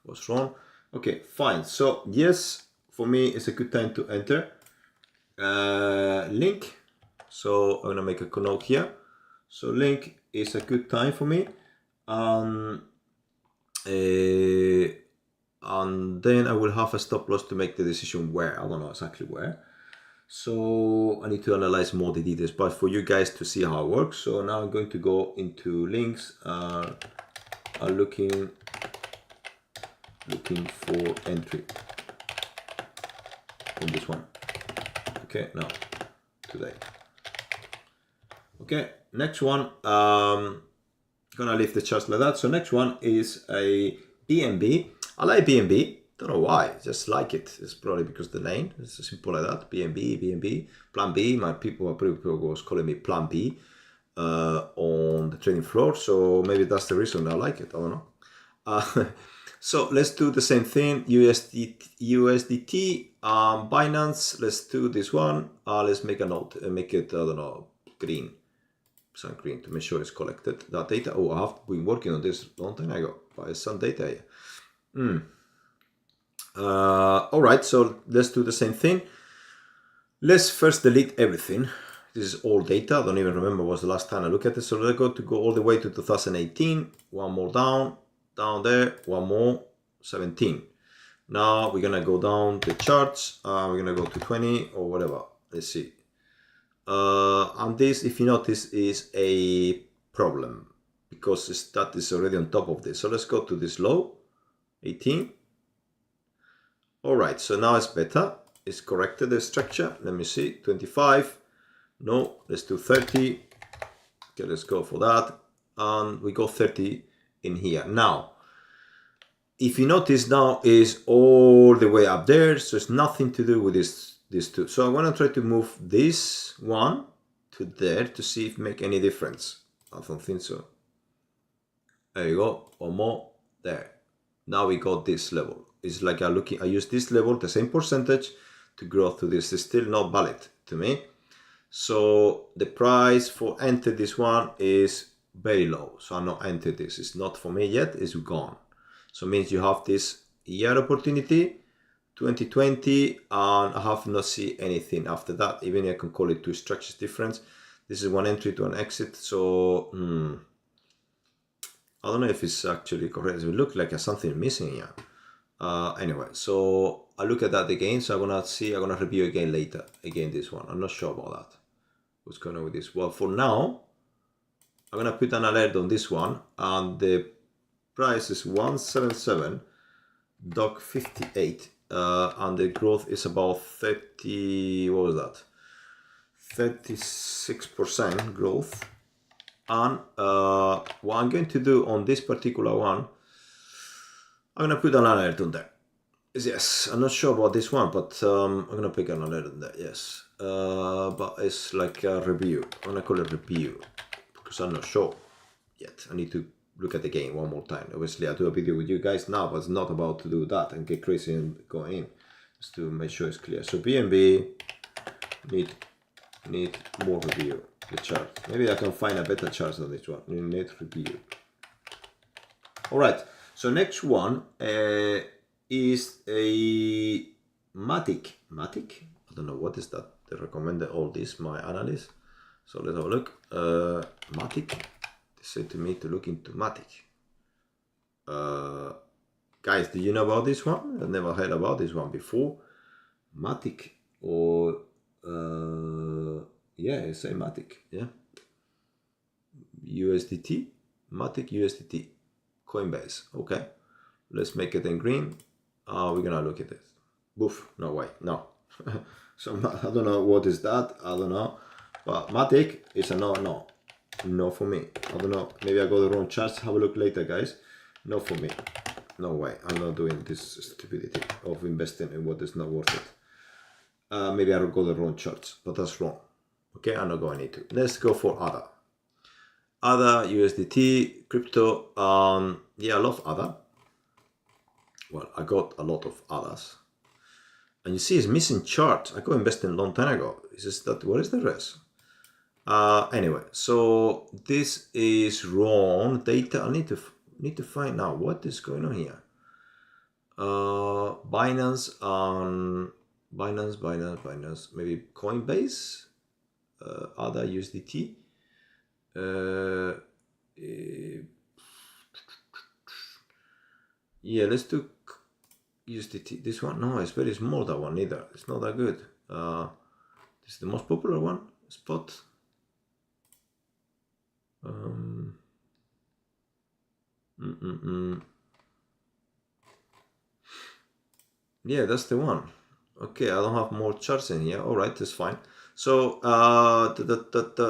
was wrong. Okay, fine. So yes, for me it's a good time to enter. Link. So I'm gonna make a note here. So link is a good time for me. And then I will have a stop loss to make the decision where. I don't know exactly where. So I need to analyze more the details, but for you guys to see how it works. So now I'm going to go into links. I'm looking for entry on this one. Okay, now today. Okay, next one. Gonna leave the charts like that. So next one is a BNB. I like BNB. Don't know why. Just like it. It's probably because the name. It's as simple like that. BNB. Plan B. My people was calling me Plan B on the trading floor. So maybe that's the reason I like it. I don't know. So let's do the same thing. USDT. Binance. Let's do this one. Let's make a note. Make it, I don't know, green. Some green to make sure it's collected. That data. Oh, I have been working on this a long time ago. But it's some data here. All right, so let's do the same thing. Let's first delete everything. This is all data. I don't even remember what was the last time I looked at it. So let's go all the way to 2018. One more down there. One more, 17. Now we're gonna go down the charts. We're gonna go to 20 or whatever. Let's see. And this, if you notice, is a problem because that is already on top of this. So let's go to this low, 18. All right, so now it's better. It's corrected the structure. Let me see, 25. No, let's do 30. Okay, let's go for that. And we go 30 in here. Now, if you notice now is all the way up there. So it's nothing to do with these two. So I'm gonna try to move this one to there to see if it make any difference. I don't think so. There you go, one more, there. Now we got this level. It's like I use this level, the same percentage to grow to this. It's still not valid to me. So the price for enter this one is very low. So I'm not enter this. It's not for me yet, it's gone. So it means you have this year opportunity, 2020, and I have not seen anything after that. Even I can call it two structures difference. This is one entry to an exit. So I don't know if it's actually correct. It looks like something missing here. Anyway, so I look at that again. So I'm gonna review again later. Again, this one. I'm not sure about that. What's going on with this? Well, for now, I'm gonna put an alert on this one, and the price is 177.58, and the growth is about 30. What was that? 36% growth. And what I'm going to do on this particular one, I'm gonna put an alert on there. Yes, I'm not sure about this one, but I'm gonna pick an alert on there. Yes, but it's like a review. I'm gonna call it review because I'm not sure yet. I need to look at the game one more time. Obviously, I do a video with you guys now, but it's not about to do that and get crazy and go in. Just to make sure it's clear. So BNB need more review. The chart. Maybe I can find a better chart than this one. Need review. All right. So next one is a Matic. Matic? I don't know what is that. They recommended all this, my analyst. So let's have a look. Matic. They said to me to look into Matic. Guys, do you know about this one? I've never heard about this one before. Matic or yeah, it's a Matic. Yeah. USDT. Matic USDT. Coinbase. Okay. Let's make it in green. We're gonna look at it. Boof. No way. No. So I don't know what is that. I don't know. But Matic is a no. No for me. I don't know. Maybe I got the wrong charts. Have a look later, guys. No for me. No way, I'm not doing this stupidity of investing in what is not worth it. Maybe I will go the wrong charts, but that's wrong. Okay, I'm not going into. Let's go for ADA. ADA, USDT, crypto. Yeah, I love ADA. Well, I got a lot of ADAs. And you see it's missing chart. I got invested a long time ago. Is this that? What is the rest? Anyway, so this is wrong data. I need to find out what is going on here. Binance on Binance, maybe Coinbase, other USDT. Yeah, let's do USDT. This one, no, it's very small. That one either. It's not that good. This is the most popular one. Spot. Yeah, that's the one. Okay, I don't have more charts in here. All right, that's fine. So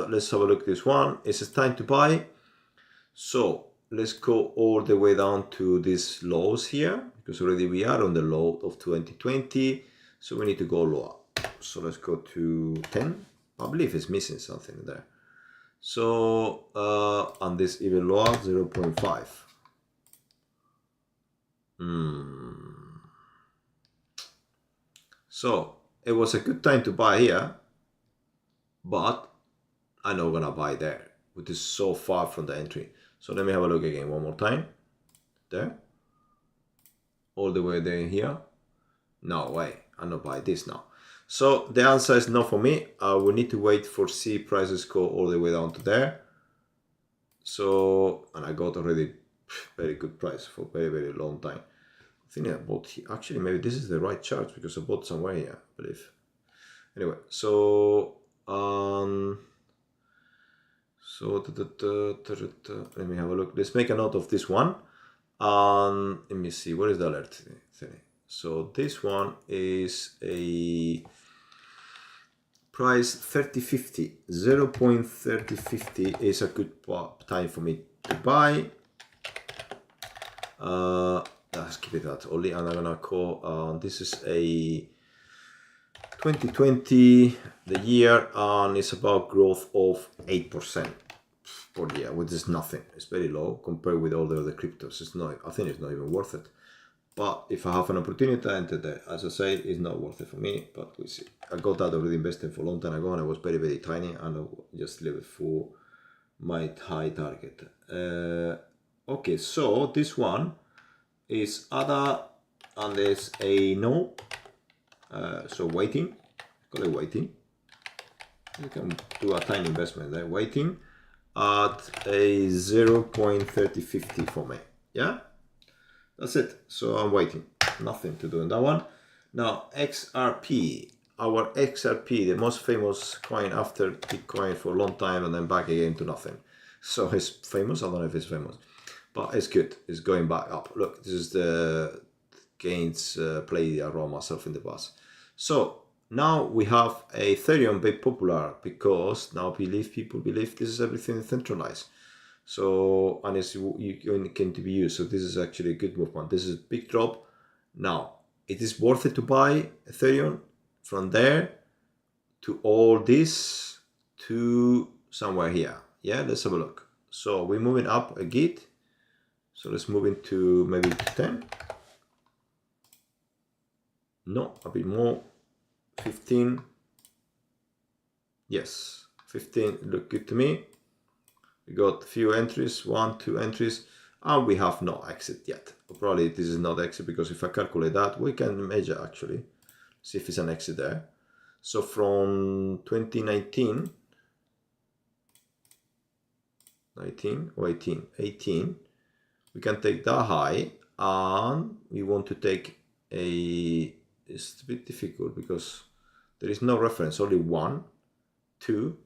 let's have a look at this one. It's time to buy. So let's go all the way down to these lows here, because already we are on the low of 2020. So we need to go lower. So let's go to 10. I believe it's missing something there. So and this even lower, 0.5. So it was a good time to buy here, but I'm not gonna buy there, which is so far from the entry. So let me have a look again one more time. There, all the way there here. No way, I'm not buying this now. So the answer is no for me. We need to wait for see prices go all the way down to there. So, and I got already very good price for very long time. I think I bought here. Actually, maybe this is the right chart because I bought somewhere here, I believe. Anyway, so let me have a look. Let's make a note of this one. Let me see, what is the alert thing? So this one is a price 3050. 0.3050 is a good time for me to buy. Let's keep it that only, and I'm gonna call this is a 2020 the year, and it's about growth of 8% per year, which is nothing. It's very low compared with all the other cryptos. It's not, I think it's not even worth it. But if I have an opportunity, I enter there. As I say, it's not worth it for me, but we see. I got that already invested for a long time ago, and it was very tiny, and I just leave it for my high target. Okay, so this one is ADA, and there's a no. So waiting, call it waiting. You can do a tiny investment there, waiting at a 0.3050 for me. Yeah, that's it. So I'm waiting, nothing to do in that one. Now XRP, our XRP, the most famous coin after Bitcoin for a long time and then back again to nothing. So it's famous. I don't know if it's famous, but it's good. It's going back up. Look, this is the gains played around myself in the past. So now we have a Ethereum very popular because now people believe this is everything centralized. So, and it's you can to be used. So this is actually a good movement. This is a big drop. Now it is worth it to buy Ethereum from there to all this to somewhere here. Yeah, let's have a look. So we're moving up a bit. So let's move into maybe 10. No, a bit more. 15. Yes, 15 look good to me. We got a few entries, 1, 2 entries, and we have no exit yet. Probably this is not exit because if I calculate that, we can measure actually, see if it's an exit there. So from 2019, 19 or 18, we can take that high, and we want to take a, it's a bit difficult because there is no reference, only 1, 2,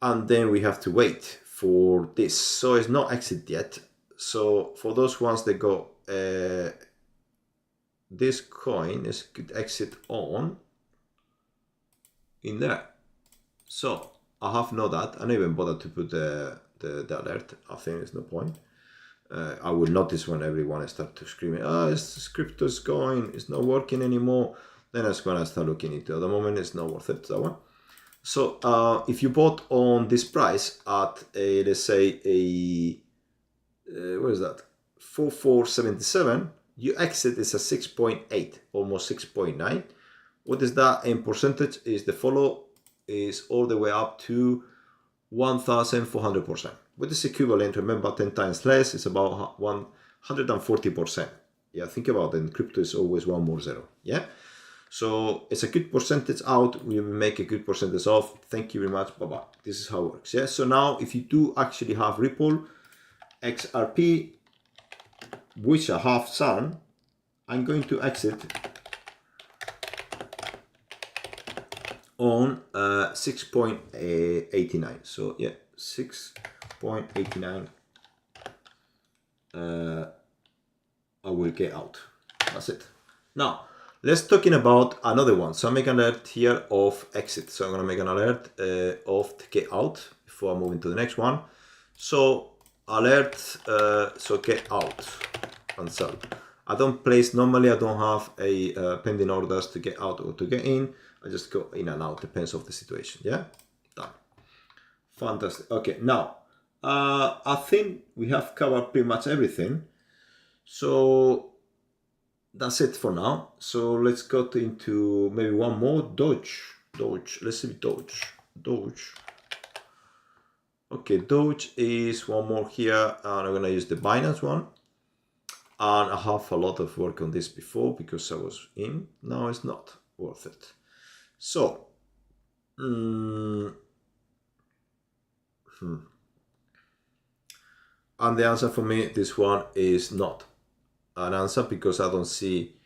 and then we have to wait for this. So it's not exit yet. So for those ones that go, this coin is good exit on in there. So I have know that. I don't even bother to put the alert. I think there's no point. I will notice when everyone starts to scream, this crypto is going, it's not working anymore. Then I'm gonna start looking into it. At the moment, it's not worth it, that one. So if you bought on this price at a, let's say what is that, 4477, you exit is a 6.8, almost 6.9. What is that in percentage? Is the follow is all the way up to 1,400%. What is equivalent? Remember, 10 times less is about 140%. Yeah, think about it. In crypto is always one more zero. Yeah. So it's a good percentage out. We will make a good percentage off. Thank you very much. Bye bye. This is how it works. Yeah. So now, if you do actually have Ripple XRP, which I have some, I'm going to exit on 6.89. So yeah, 6.89. I will get out. That's it. Now let's talking about another one. So I make an alert here of exit. So I'm gonna make an alert of to get out before I move into the next one. So alert, so get out and sell. I don't place, normally I don't have a pending orders to get out or to get in. I just go in and out, depends of the situation. Yeah, done. Fantastic. Okay, now I think we have covered pretty much everything. So that's it for now. So let's go into maybe one more. Doge. Let's see Doge. Okay, Doge is one more here, and I'm gonna use the Binance one. And I have a lot of work on this before because I was in. Now it's not worth it. So, and the answer for me, this one is not an answer because I don't see.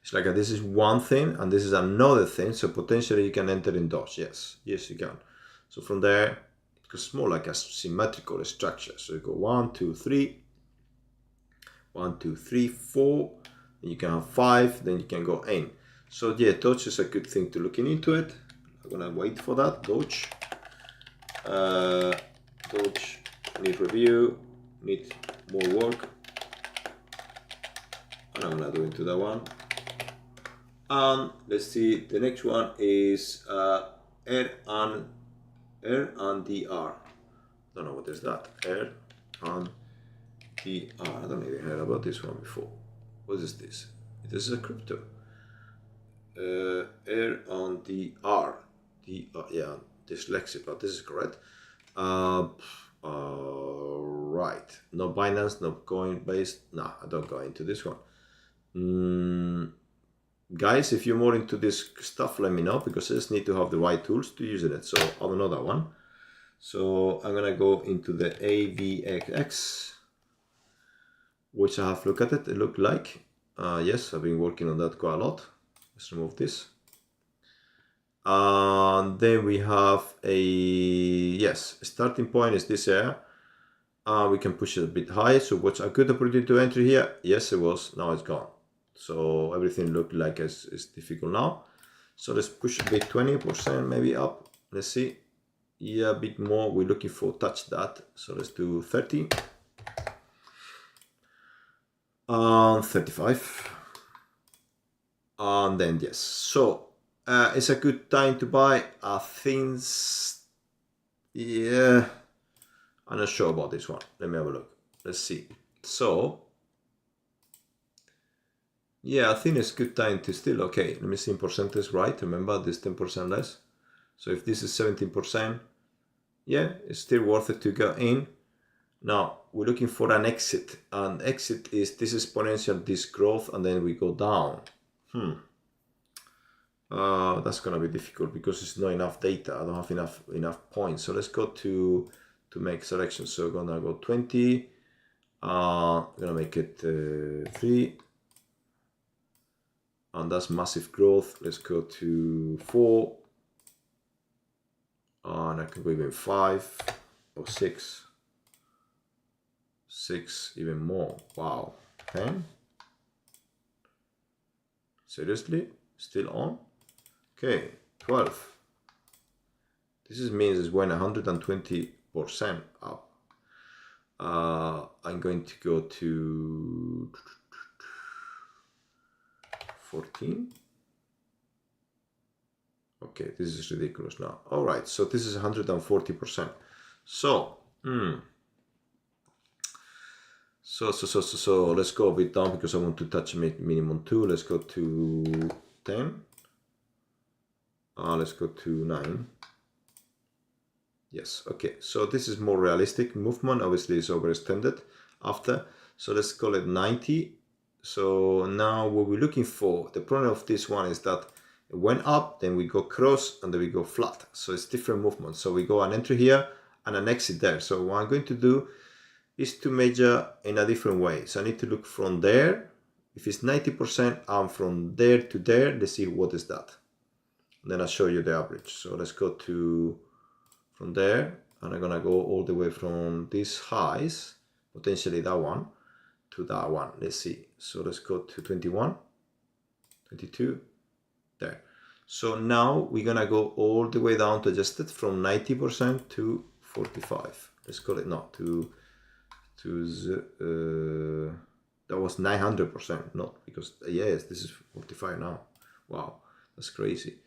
It's like this is one thing and this is another thing. So potentially you can enter in Doge. Yes, you can. So from there, because it's more like a symmetrical structure. So you go 1, 2, 3. 1, 2, 3, 4. Then you can have 5. Then you can go in. So yeah, Doge is a good thing to looking into it. I'm gonna wait for that. Doge need review, need more work, and I'm gonna do into that one. And let's see, the next one is R and DR. Don't know what is that. R and DR. I don't even heard about this one before. What is this? This is a crypto. R and DR. Yeah, dyslexic, but this is correct. Right. No Binance, no Coinbase. No, I don't go into this one. Guys, if you're more into this stuff, let me know because I just need to have the right tools to use it. So I don't know that one. So I'm gonna go into the AVXX, which I have looked at it. It looked like yes, I've been working on that quite a lot. Let's remove this. And then we have a, yes, starting point is this area. We can push it a bit high. So what's a good opportunity to enter here? Yes, it was. Now it's gone. So everything looked like it's difficult now. So let's push a bit, 20% maybe up. Let's see. Yeah, a bit more. We're looking for touch that. So let's do 30. And 35. And then yes. So it's a good time to buy. I think, yeah, I'm not sure about this one. Let me have a look. Let's see. So yeah, I think it's a good time to still, okay, let me see in percentage, right? Remember this 10% less. So if this is 17%, yeah, it's still worth it to go in. Now we're looking for an exit, and exit is this exponential, this growth, and then we go down. That's gonna be difficult because it's not enough data. I don't have enough points. So let's go to make selections. So we're gonna go 20. I'm gonna make it 3. And that's massive growth. Let's go to 4. And I can go even 5 or 6. 6, even more. Wow. 10. Seriously? Still on? Okay, 12. This means it's when 120% up. I'm going to go to 14. Okay, this is ridiculous now. All right, so this is 140%. So, so let's go a bit down because I want to touch minimum 2. Let's go to 10. Let's go to 9. Yes, okay. So this is more realistic movement. Obviously, it's overextended after. So let's call it 90. So now what we're looking for, the problem of this one is that it went up, then we go cross, and then we go flat. So it's different movement. So we go an entry here and an exit there. So what I'm going to do is to measure in a different way. So I need to look from there. If it's 90%, I'm from there to there. Let's see what is that. And then I'll show you the average. So let's go to from there, and I'm gonna go all the way from these highs, potentially that one, to that one. Let's see. So let's go to 21, 22, there. So now we're gonna go all the way down to adjusted from 90% to 45. Let's call it not to that was 900%, not because yes, this is 45 now. Wow, that's crazy.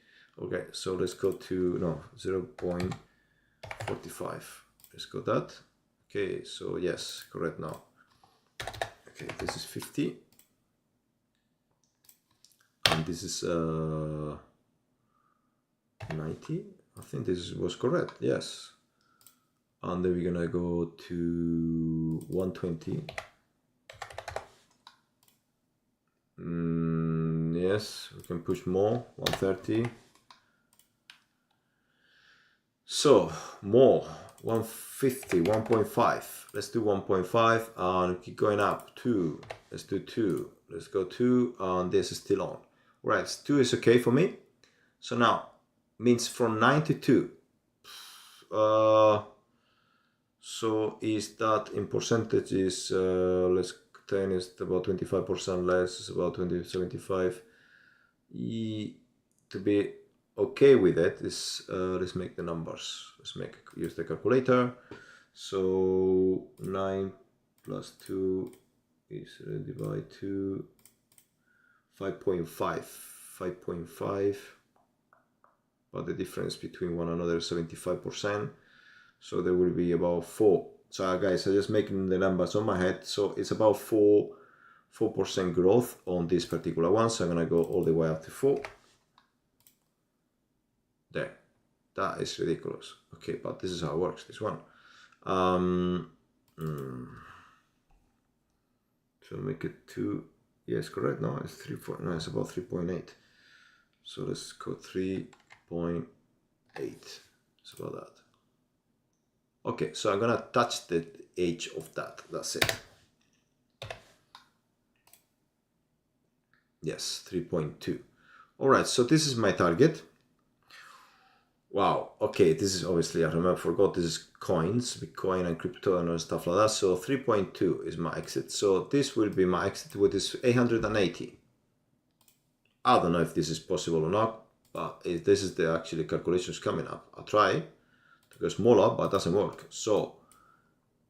Okay, so let's go to no 0.45. Let's go that. Okay, so yes, correct now. Okay, this is 50, and this is 90. I think this was correct. Yes. And then we're gonna go to 120. Yes, we can push more. 130. So more. 150. 1.5. Let's do 1.5 and keep going up. 2. Let's do 2. Let's go 2, and this is still on. Right, 2 is okay for me. So now means from 9 to 2. So is that in percentages, let's 10 is about 25% less, it's about 75. To be okay with it is, let's make the numbers. Let's use the calculator. So 9 plus 2 is divided by 2, 5.5. 5.5. But the difference between one another is 75%. So there will be about 4. So guys, I'm just making the numbers on my head. So it's about 4% growth on this particular one. So I'm gonna go all the way up to 4. There. That is ridiculous. Okay, but this is how it works, this one. So make it 2. Yes, correct. No, it's 3. No, it's about 3.8. So let's go 3.8. It's about that. Okay, so I'm gonna touch the edge of that. That's it. Yes, 3.2. All right, so this is my target. Wow. Okay, this is obviously, I forgot this is coins, Bitcoin and crypto and stuff like that. So 3.2 is my exit. So this will be my exit with this 880. I don't know if this is possible or not, but if this is the actually calculations coming up. I'll try. Go smaller, but it doesn't work. So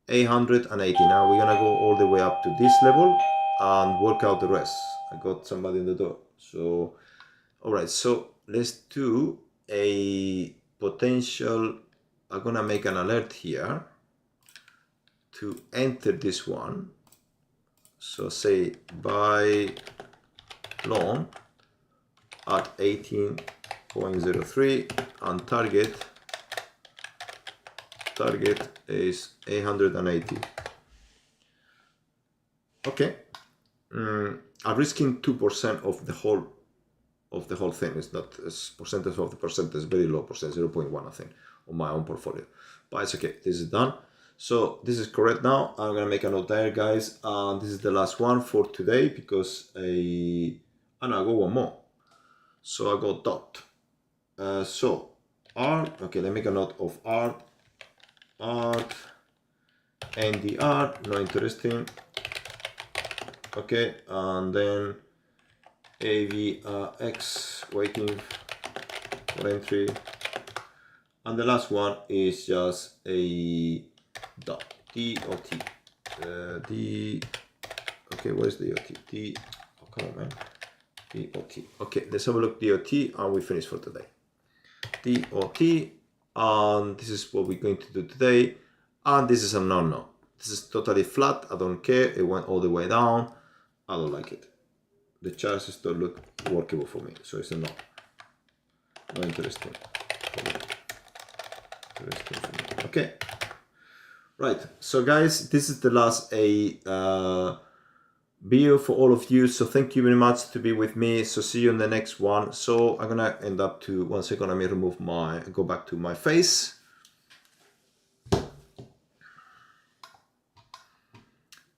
880. Now we're gonna go all the way up to this level and work out the rest. I got somebody in the door. So all right, so let's do a potential. I'm gonna make an alert here to enter this one. So say buy long at 18.03 and target is 880. Okay. I'm risking 2% of the whole thing. It's not a percentage of the percentage, very low percent, 0.1 I think on my own portfolio, but it's okay. This is done. So this is correct. Now I'm gonna make a note there, guys, and this is the last one for today because I go one more. So I go dot. So R. Okay, let me make a note of R. NDR, no interesting. Okay, and then AVX, waiting for entry. And the last one is just a dot. DOT. Okay, where's DOT? Oh, come on, man. DOT. Okay, let's have a look. DOT, and we finish for today. DOT, and this is what we're going to do today. And this is a no-no. This is totally flat. I don't care. It went all the way down. I don't like it. The charts just don't look workable for me. So it's a no. Not interesting. Okay. Right. So guys, this is the last video for all of you. So thank you very much to be with me. So see you in the next one. So I'm gonna end up to 1 second. Let me remove go back to my face.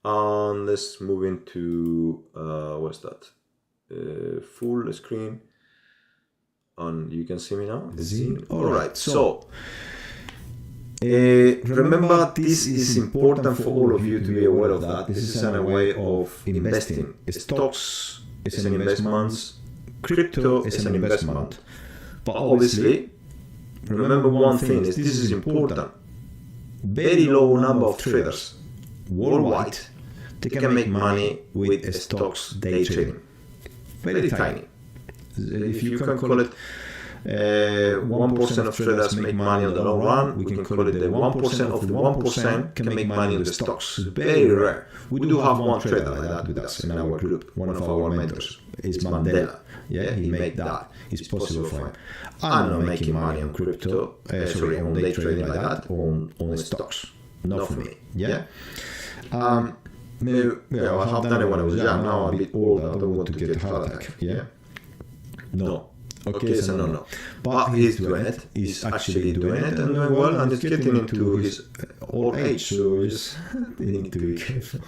And let's move into what's that? Full screen. And you can see me now. All right. So remember, this is important for all of you to be aware of that. This is a way of investing. Stocks is an investment. Crypto is an investment. But obviously, remember one thing is this is important. Very low number of traders worldwide, they can make money with stocks day trading. Very tiny. If you can call it 1% of traders make money on the long run, we can call it the 1% of the 1% can make money on the stocks. Very rare. We do have one trader like that with us in our group. One of our mentors is Mandela. Yeah, he made that. It's possible for him. I'm not making money on crypto, on day trading like that, on stocks. Not for me. Yeah. Maybe, I have done it when I was young. Now I'm a bit older. I don't want to get a heart attack. Yeah. No. Okay, so no. But he's doing it. He's actually doing it and doing well, and it's getting into his old age. So just need to be careful.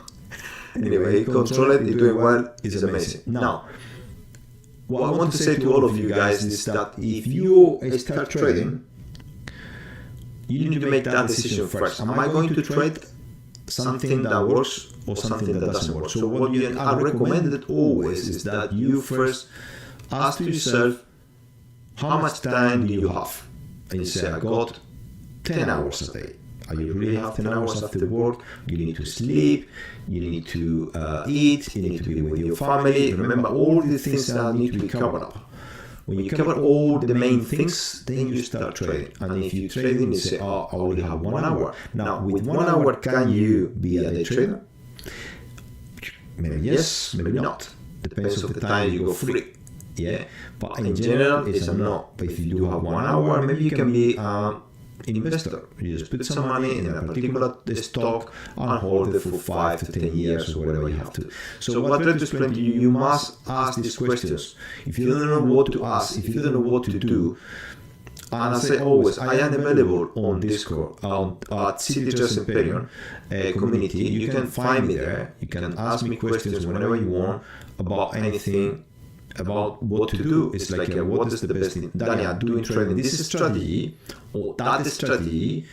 Anyway, he controls it. He's doing well. It's amazing. Now, what I want to say to all of you guys is that if you start trading, you need to make that decision first. Am I going to trade something that works or something that doesn't work? So what I recommend it always is that you first ask yourself, how much time do you have? And you say, I got 10 hours a day. Are you really have 10 hours after work? You need to sleep, you need to eat, you need to be with your family. Remember all these things that need to be covered up. When you cover all the main things, then you start trading. And if you trading, you say, oh, I only have 1 hour. Now, with 1 hour, can you be a day trader? Maybe yes, maybe not. Depends on the time you go free. Yeah, but in general, it's a no. But if you do have 1 hour, maybe you can be an investor. You just put some money in a particular stock and hold it for 5 to 10 years or whatever you have to. So what I try to explain to you, you must ask these questions. If you don't know what to ask, if you don't know what to do, and I say always, I am available on Discord at City Trust Imperium community. You can find me there. You can ask me questions whenever you want about anything, about what to do. It's like, what is the best thing? Daniel, doing trading this strategy or that strategy,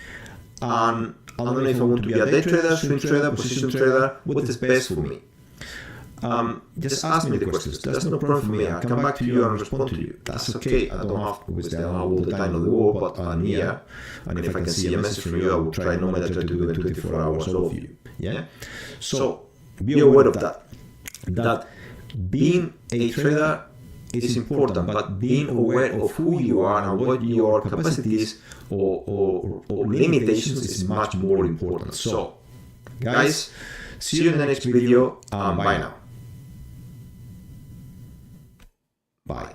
and I don't know if I want to be a day trader, swing trader, position trader, what is best for me? Just ask me the questions. That's no problem for me. I'll come back to you and respond to you. That's okay. I don't have all the time of the world, but I'm here. And if I can see a message from you, I will try no matter to do in 24 hours all of you. Yeah? So be aware of that. That being a trader is important, but being aware of who you are and what your capacities or limitations is much more important. So, guys, see you in the next video. Bye now. Bye.